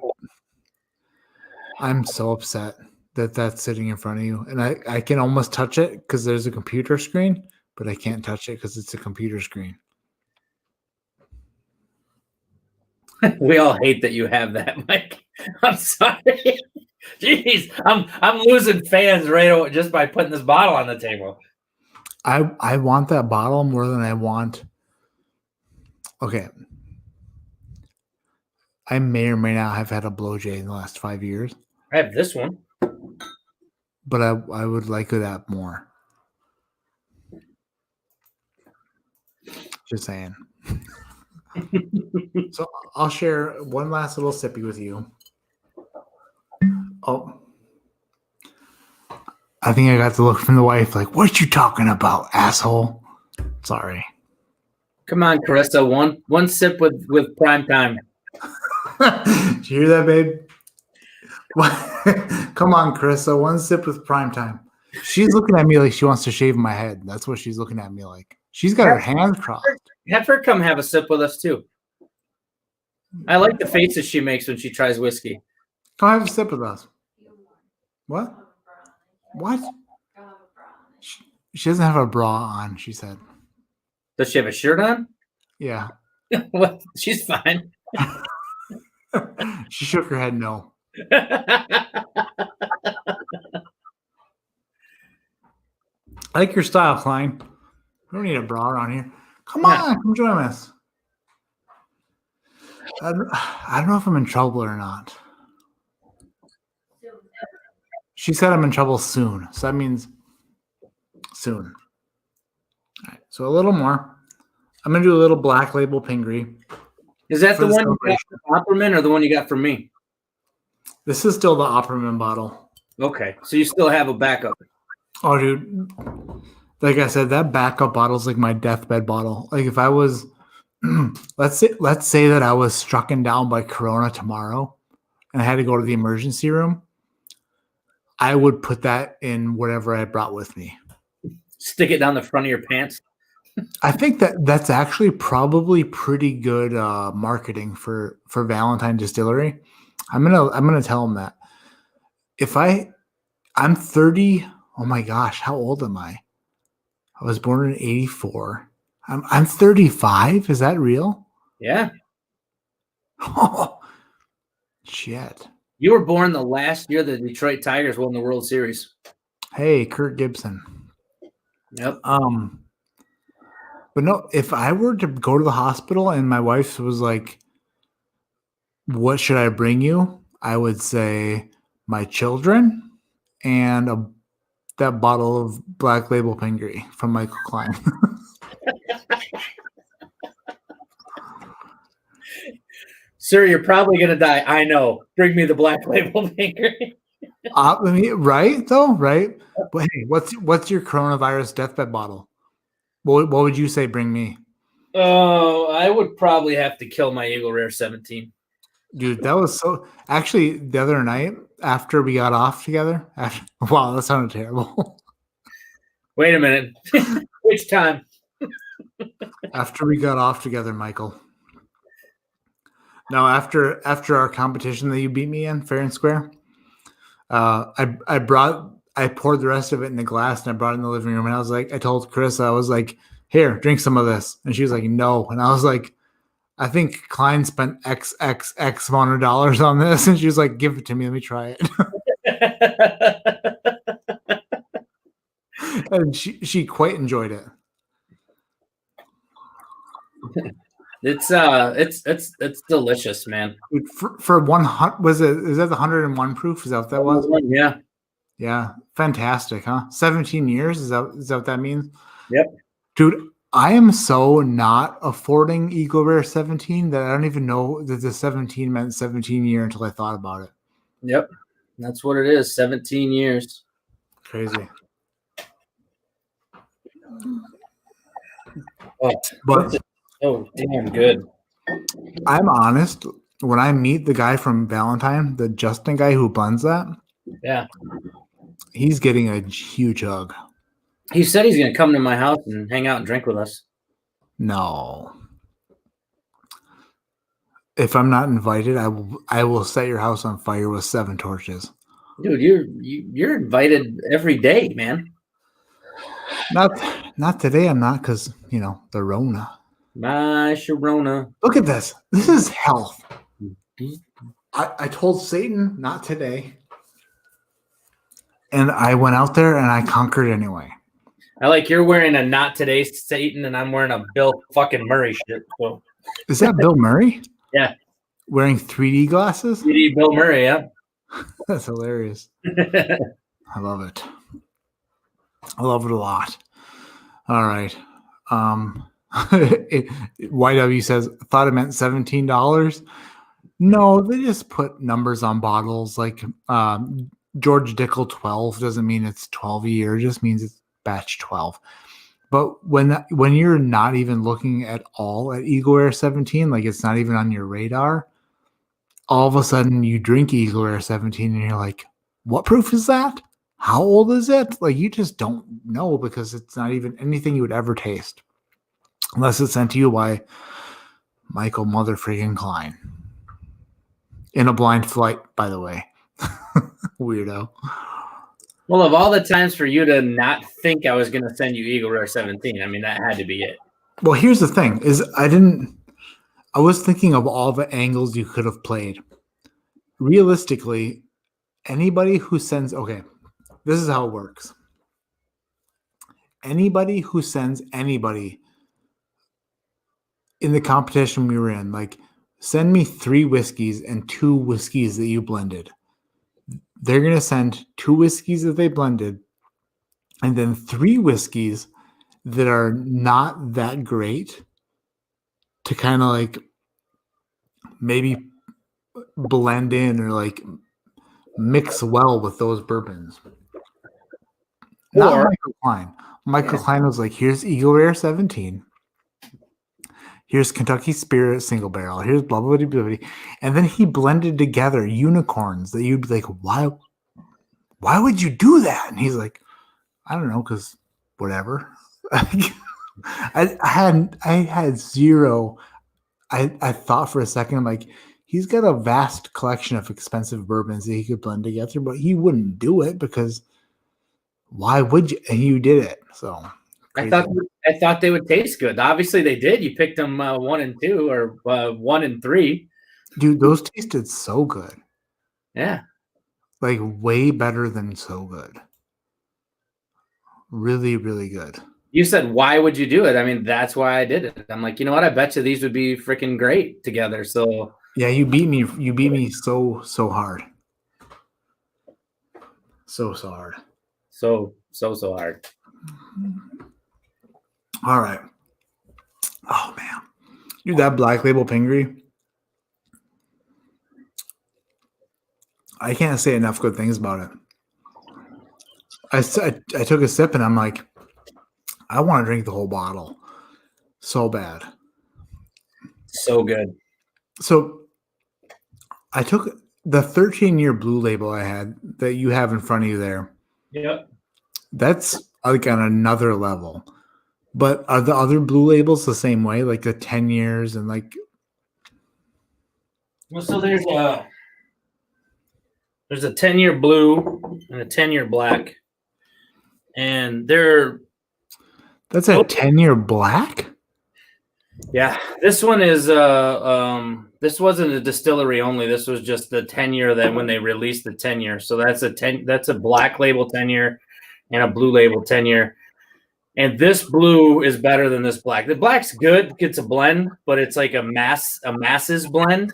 I'm so upset that that's sitting in front of you, and I can almost touch it because there's a computer screen, but I can't touch it because it's a computer screen. We all hate that you have that, Mike. I'm sorry. Jeez, I'm losing fans right away just by putting this bottle on the table. I want that bottle more than I want. Okay. I may or may not have had a blowjay in the last 5 years, I have this one. but I would like that more. Just saying. So I'll share one last little sippy with you. Oh, I think I got the look from the wife like, what you talking about, asshole? Sorry. Come on, Carissa. One sip with prime time. Did you hear that, babe? Come on, Carissa. One sip with prime time. She's looking at me like she wants to shave my head. That's what she's looking at me like. She's got her hands crossed. Have her come have a sip with us too. I like the faces she makes when she tries whiskey. Come have a sip with us. What? What? She doesn't have a bra on, she said. Does she have a shirt on? Yeah. Well, she's fine. She shook her head no. I like your style, Klein. We don't need a bra around here. Come on, come join us. I don't know if I'm in trouble or not. She said I'm in trouble soon. So that means soon. All right. So a little more. I'm going to do a little Black Label Pingree. Is that the one you got from Opperman or the one you got from me? This is still the Opperman bottle. Okay. So you still have a backup. Oh, dude. Like I said, that backup bottle is like my deathbed bottle. Like if I was, let's say that I was struck down by Corona tomorrow and I had to go to the emergency room, I would put that in whatever I brought with me. Stick it down the front of your pants. I think that's actually probably pretty good marketing for Valentine Distillery. I'm gonna tell them that. If I'm 30. Oh my gosh, how old am I? I was born in 84. I'm 35. Is that real? Yeah. Oh, shit. You were born the last year the Detroit Tigers won the World Series. Hey, Kurt Gibson. Yep. But no, if I were to go to the hospital and my wife was like, what should I bring you? I would say my children and that bottle of Black Label Pingree from Michael Klein. Sir, you're probably gonna die. I know. Bring me the Black Label finger. I mean, right though, right? But hey, what's your coronavirus deathbed bottle? What would you say? Bring me, Oh, I would probably have to kill my Eagle Rare 17. dude. That was so. Actually, the other night after we got off together, wow, that sounded terrible. Wait a minute. Which time? After we got off together, Michael. Now, after our competition that you beat me in fair and square, I poured the rest of it in the glass and I brought it in the living room and I told Chris, I was like, here, drink some of this. And she was like, no. And I was like, I think Klein spent X amount of dollars on this. And she was like, give it to me. Let me try it. And she quite enjoyed it. It's delicious, man. For 100, is that the 101 proof? Is that what that was? Yeah. Yeah. Fantastic, huh? 17 years. Is that what that means? Yep. Dude, I am so not affording Eagle Rare 17 that I don't even know that the 17 meant 17 year until I thought about it. Yep. That's what it is. 17 years. Crazy. But damn good. I'm honest. When I meet the guy from Valentine, the Justin guy who buns that, yeah, he's getting a huge hug. He said he's going to come to my house and hang out and drink with us. No. If I'm not invited, I will set your house on fire with 7 torches. Dude, you're invited every day, man. Not today. I'm not because the Rona. My Sharona. Look at this. This is health. I told Satan not today, and I went out there and I conquered anyway. I like you're wearing a not today Satan, and I'm wearing a Bill fucking Murray shit. So. Is that Bill Murray? Yeah. Wearing 3D glasses? 3D Bill Murray, yeah. That's hilarious. I love it. I love it a lot. All right. YW says, thought it meant $17. No, they just put numbers on bottles. Like George Dickel 12 doesn't mean it's 12 a year. It just means it's batch 12. But when you're not even looking at all at Eagle Rare 17, like it's not even on your radar, all of a sudden you drink Eagle Rare 17 and you're like, what proof is that? How old is it? Like you just don't know because it's not even anything you would ever taste. Unless it's sent to you by Michael Motherfreaking Klein. In a blind flight, by the way. Weirdo. Well, of all the times for you to not think I was going to send you Eagle Rare 17, I mean, that had to be it. Well, here's the thing, is I was thinking of all the angles you could have played. Realistically, anybody who sends, okay, this is how it works. Anybody who sends anybody in the competition we were in, like, send me 3 whiskeys and 2 whiskeys that you blended. They're going to send 2 whiskeys that they blended and then 3 whiskeys that are not that great to kind of like maybe blend in or like mix well with those bourbons. Not Michael Klein. Michael Klein was like, here's Eagle Rare 17. Here's Kentucky Spirit single barrel. Here's blah, blah, blah, blah, blah. And then he blended together unicorns that you'd be like, why would you do that? And he's like, I don't know, because whatever. I had zero. I thought for a second, I'm like, he's got a vast collection of expensive bourbons that he could blend together, but he wouldn't do it because why would you? And you did it. So crazy. I thought they would taste good. Obviously, they did. You picked them 1 and 2 or 1 and 3. Dude, those tasted so good. Yeah. Like way better than so good. Really, really good. You said, why would you do it? I mean, that's why I did it. I'm like, you know what? I bet you these would be freaking great together. So Yeah, you beat me. You beat me so hard. So hard. so hard. All right. Oh man, dude, that Black Label Pingree. I can't say enough good things about it. I took a sip and I'm like, I want to drink the whole bottle, so bad. So good. So I took the 13-year Blue Label I had that you have in front of you there. Yep. That's like on another level. But are the other Blue Labels the same way? Like the 10 years and like. Well, so there's a 10-year blue and a 10-year black, and That's a 10-year black? yeah. This one is this wasn't a distillery only. This was just the 10-year that when they released the 10-year. So that's a Black Label 10-year and a Blue Label 10-year. And this blue is better than this black. The black's good, it's a blend, but it's like a masses blend.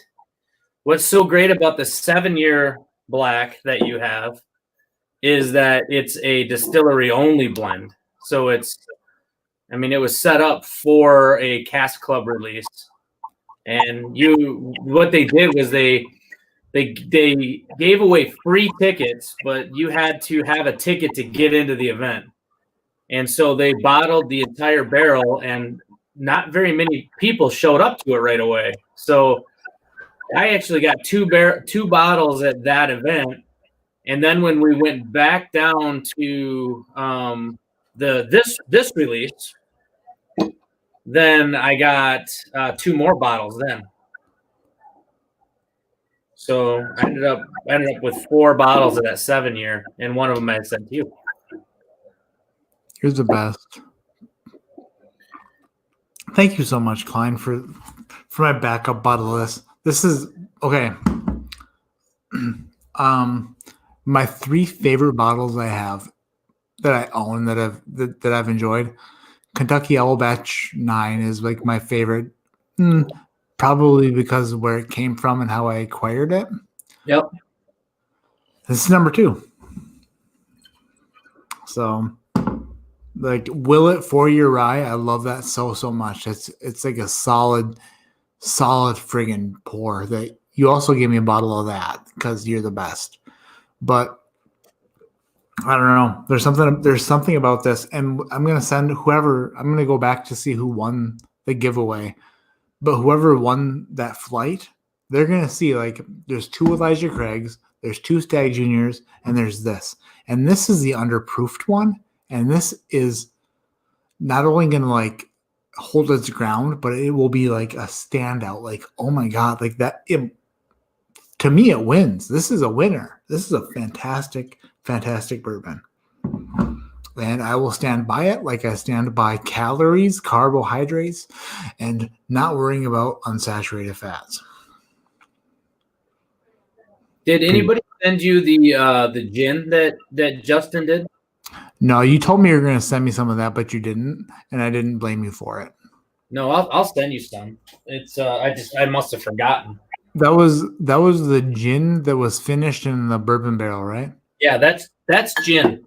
What's so great about the 7-year black that you have is that it's a distillery only blend. So it was set up for a Cask Club release. And what they did was they gave away free tickets, but you had to have a ticket to get into the event. And so they bottled the entire barrel, and not very many people showed up to it right away. So I actually got two bottles at that event. And then when we went back down to this release, then I got 2 more bottles then. So I ended up with 4 bottles of that 7-year, and one of them I sent to you. You're the best. Thank you so much, Klein, for my backup bottle of this. This is okay. My 3 favorite bottles I have that I own that I've enjoyed. Kentucky Owl Batch 9 is like my favorite, probably because of where it came from and how I acquired it. Yep. This is number 2. So, like Willet 4-year rye, I love that so much. It's like a solid friggin' pour. That you also gave me a bottle of that because you're the best. But I don't know. There's something about this, and I'm gonna send whoever. I'm gonna go back to see who won the giveaway. But whoever won that flight, they're gonna see like there's 2 Elijah Craigs, there's 2 Stag Juniors, and there's this. And this is the underproofed one. And this is not only gonna like hold its ground, but it will be like a standout. Like, oh my god, like that. To me, it wins. This is a winner. This is a fantastic bourbon. And I will stand by it like I stand by calories, carbohydrates, and not worrying about unsaturated fats. Did anybody send you the gin that Justin did? No, you told me you were going to send me some of that, but you didn't, and I didn't blame you for it. No, I'll send you some. It's I must have forgotten. That was the gin that was finished in the bourbon barrel, right? Yeah, that's gin.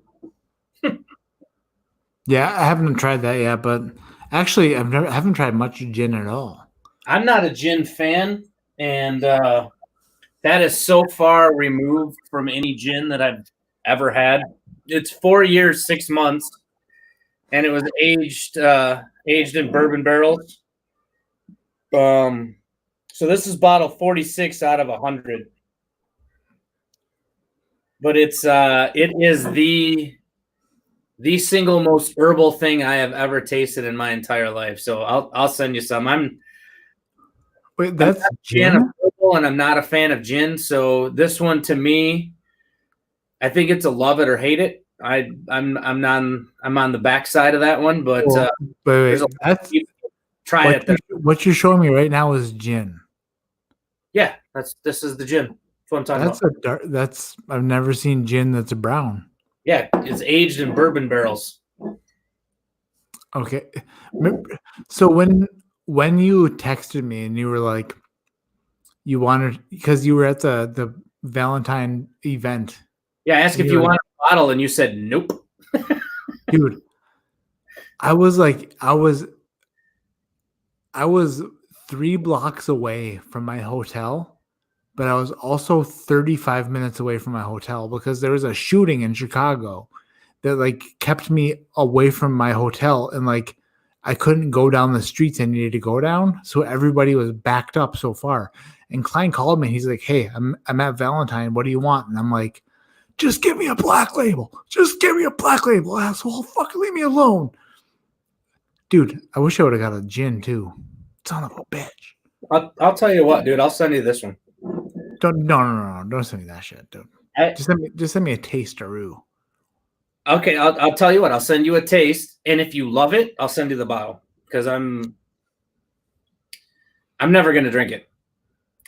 Yeah, I haven't tried that yet, but actually, I haven't tried much gin at all. I'm not a gin fan, and that is so far removed from any gin that I've ever had. It's 4 years, 6 months, and it was aged in bourbon barrels. So this is bottle 46 out of 100, but it is the single most herbal thing I have ever tasted in my entire life. So I'll send you some. Wait, that's gin? Of herbal, and I'm not a fan of gin. So this one, to me, I think it's a love it or hate it. I'm on the backside of that one, but wait, try it. What you're showing me right now is gin. Yeah, this is the gin. That's what I'm talking about. I've never seen gin that's a brown. Yeah, it's aged in bourbon barrels. Okay. So when you texted me and you were like, you wanted because you were at the Valentine event, Yeah, I asked and if you you were, want a bottle, and you said nope. dude, I was 3 blocks away from my hotel, but I was also 35 minutes away from my hotel because there was a shooting in Chicago that like kept me away from my hotel, and like I couldn't go down the streets I needed to go down. So everybody was backed up so far. And Klein called me. He's like, "Hey, I'm at Valentine. What do you want?" And I'm like, "Just give me a black label. Just give me a black label, asshole. Fucking leave me alone." Dude, I wish I would have got a gin too. Son of a bitch. I'll tell you what, dude. I'll send you this one. No. Don't send me that shit, dude. Just send me a tasteroo. Okay, I'll tell you what. I'll send you a taste, and if you love it, I'll send you the bottle because I'm never gonna drink it.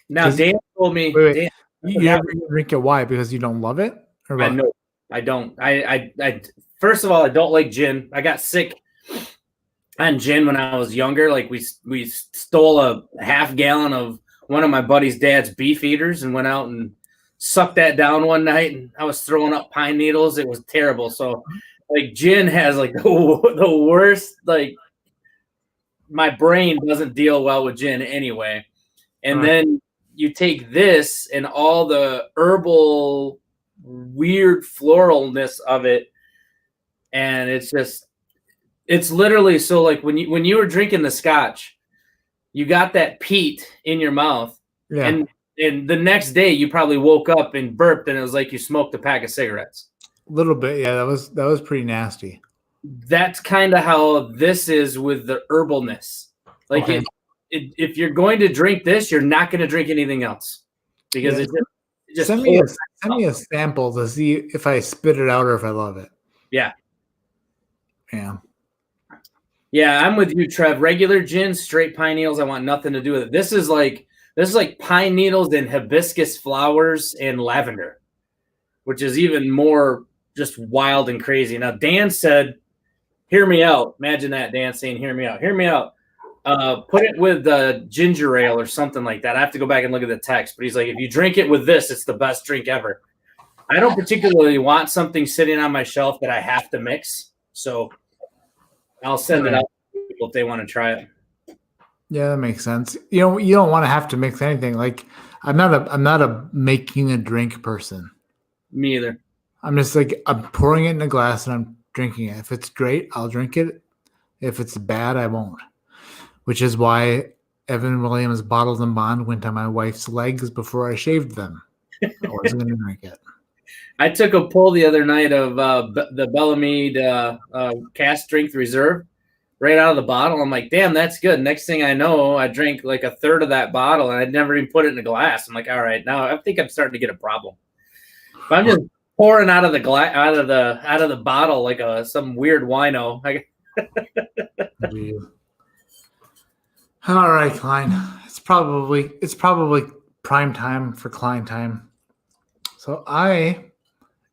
Now, Dan told me. Wait. Dan, You never gonna drink it? Why? Because you don't love it? Or I what? know. I don't. I first of all, I don't like gin. I got sick on gin when I was younger. Like we stole a half gallon of one of my buddy's dad's beef eaters and went out and sucked that down one night, and I was throwing up pine needles. It was terrible. So like gin has like the worst, like my brain doesn't deal well with gin anyway. And Right. then you take this and all the herbal weird floralness of it, and it's literally so like when you were drinking the scotch, you got that peat in your mouth, Yeah. and the next day you probably woke up and burped, and it was like you smoked a pack of cigarettes. A little bit. Yeah, that was pretty nasty. That's kind of how this is with the herbalness. Like Okay. if you're going to drink this, you're not going to drink anything else because Yeah. it just Send me a sample to see if I spit it out or if I love it. Yeah. Yeah. Yeah, I'm with you, Trev. Regular gin, straight pine needles. I want nothing to do with it. This is like pine needles and hibiscus flowers and lavender, which is even more just wild and crazy. Now, Dan said, "Hear me out." Imagine that, Dan saying, "Hear me out. Hear me out." Put it with ginger ale or something like that. I have to go back and look at the text, but he's like, if you drink it with this, it's the best drink ever. I don't particularly want something sitting on my shelf that I have to mix, so I'll send it out to people if they want to try it. Yeah, that makes sense. You know, you don't want to have to mix anything. Like I'm not a making a drink person. Me either. I'm just like I'm pouring it in a glass and I'm drinking it. If it's great, I'll drink it. If it's bad, I won't. Which is why Evan Williams' Bottles and Bond went on my wife's legs before I shaved them. I wasn't going to drink it. I took a pull the other night of the Bellamide Cast Strength Reserve right out of the bottle. I'm like, damn, that's good. Next thing I know, I drank like a third of that bottle, and I'd never even put it in a glass. I'm like, all right, now I think I'm starting to get a problem. If I'm just pouring out of the out of the bottle like some weird wino. All right, Klein. It's probably prime time for Klein time. So I'm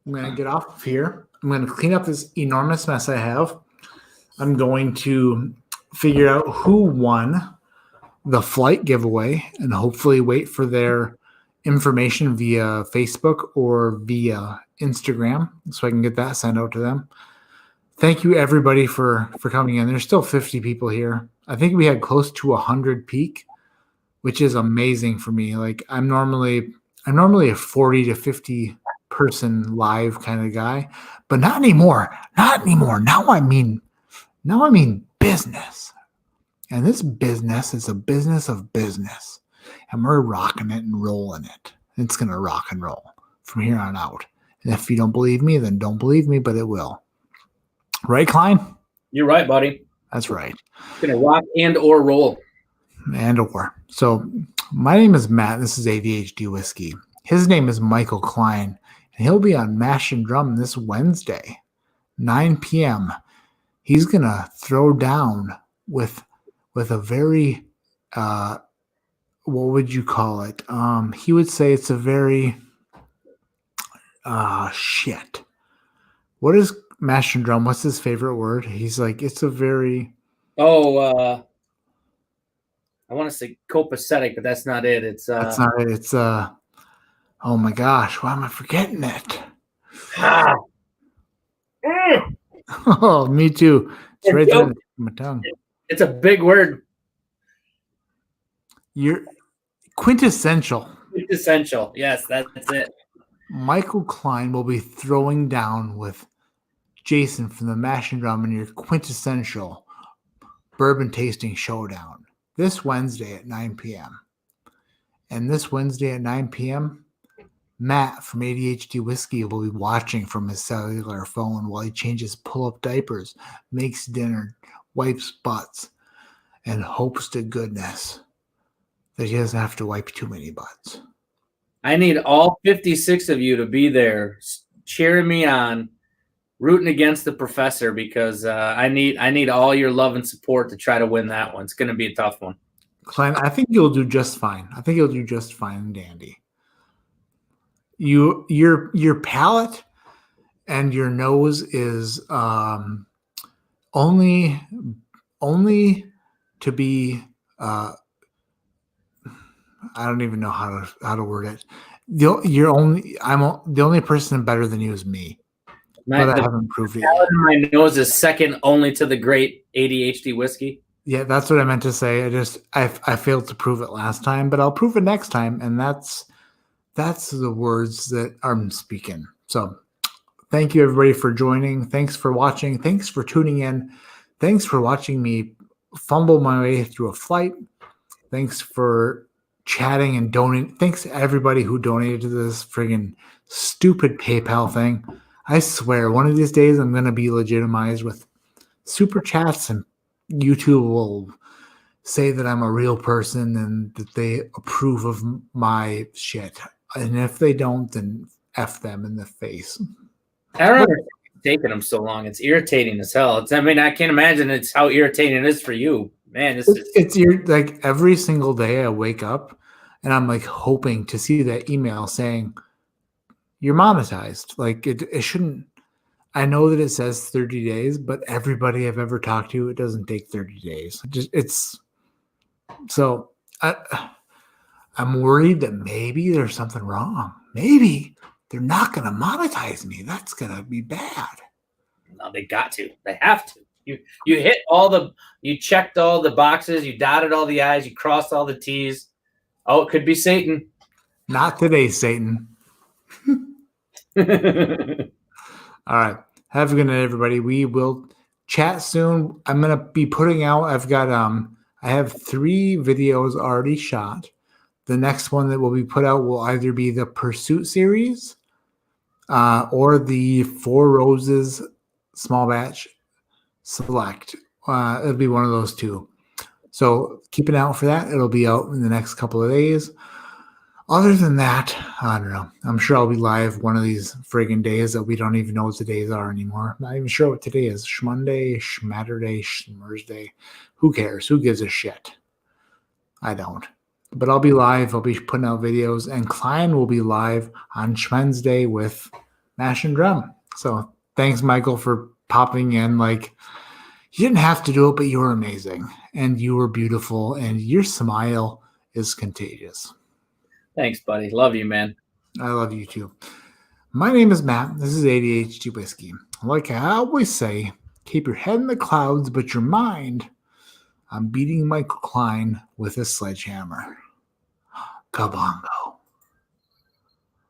going to get off of here. I'm going to clean up this enormous mess I have. I'm going to figure out who won the flight giveaway and hopefully wait for their information via Facebook or via Instagram so I can get that sent out to them. Thank you everybody for coming in. There's still 50 people here. I think we had close to 100 peak, which is amazing for me. Like I'm normally a 40 to 50 person live kind of guy, but not anymore. Not anymore. Now I mean business. And this business is a business of business. And we're rocking it and rolling it. It's going to rock and roll from here on out. And if you don't believe me, then don't believe me, but it will. Right, Klein? You're right, buddy. That's right. It's gonna rock and or roll. And or. So my name is Matt. This is ADHD Whiskey. His name is Michael Klein. And he'll be on Mash and Drum this Wednesday, 9 p.m. He's going to throw down with a very, what would you call it? He would say it's a very, shit. What is Mash and Drum, what's his favorite word? He's like, it's a very Oh, I want to say copacetic, but that's not it. It's that's not it. It's oh my gosh, why am I forgetting it? Oh, me too. It's right there on my tongue. It's a big word. You're quintessential. Quintessential. Yes, that's it. Michael Klein will be throwing down with Jason from the Mash and Drum in your quintessential bourbon tasting showdown this Wednesday at 9 p.m. And this Wednesday at 9 p.m., Matt from ADHD Whiskey will be watching from his cellular phone while he changes pull-up diapers, makes dinner, wipes butts, and hopes to goodness that he doesn't have to wipe too many butts. I need all 56 of you to be there, cheering me on, rooting against the professor, because I need all your love and support to try to win that one. It's going to be a tough one. Klein, I think you'll do just fine. I think you'll do just fine and dandy. Your palate and your nose is only to be I don't even know how to word it. I'm the only person better than you is me. But I haven't proved it yet. My nose is second only to the great ADHD whiskey. Yeah, that's what I meant to say. I failed to prove it last time, but I'll prove it next time, and that's the words that I'm speaking. So thank you everybody for joining. Thanks for watching. Thanks for tuning in. Thanks for watching me fumble my way through a flight. Thanks for chatting and donating. Thanks to everybody who donated to this friggin' stupid PayPal thing. I swear, one of these days I'm going to be legitimized with super chats, and YouTube will say that I'm a real person and that they approve of my shit. And if they don't, then F them in the face. I don't know what's taking them so long. It's irritating as hell. I can't imagine it's how irritating it is for you. Man, it's like every single day I wake up and I'm like hoping to see that email saying you're monetized. Like it shouldn't. I know that it says 30 days, but everybody I've ever talked to, it doesn't take 30 days. I'm worried that maybe there's something wrong. Maybe they're not going to monetize me. That's going to be bad. No, they got to. They have to. You checked all the boxes, you dotted all the I's, you crossed all the T's. Oh, it could be Satan. Not today, Satan. All right. Have a good night, everybody. We will chat soon. I'm going to be putting out, I have 3 videos already shot. The next one that will be put out will either be the Pursuit series or the 4 Roses small batch select. It'll be one of those 2. So keep an eye out for that. It'll be out in the next couple of days. Other than that, I don't know. I'm sure I'll be live one of these friggin' days that we don't even know what the days are anymore. Not even sure what today is. Schmonday, Schmatterday, Schmersday. Who cares? Who gives a shit? I don't. But I'll be live. I'll be putting out videos. And Klein will be live on Wednesday with Mash and Drum. So thanks, Michael, for popping in. Like, you didn't have to do it, but you were amazing. And you were beautiful. And your smile is contagious. Thanks, buddy. Love you, man. I love you too. My name is Matt. This is ADHD Whiskey. Like I always say, keep your head in the clouds, but your mind. I'm beating Michael Klein with a sledgehammer. Kabongo.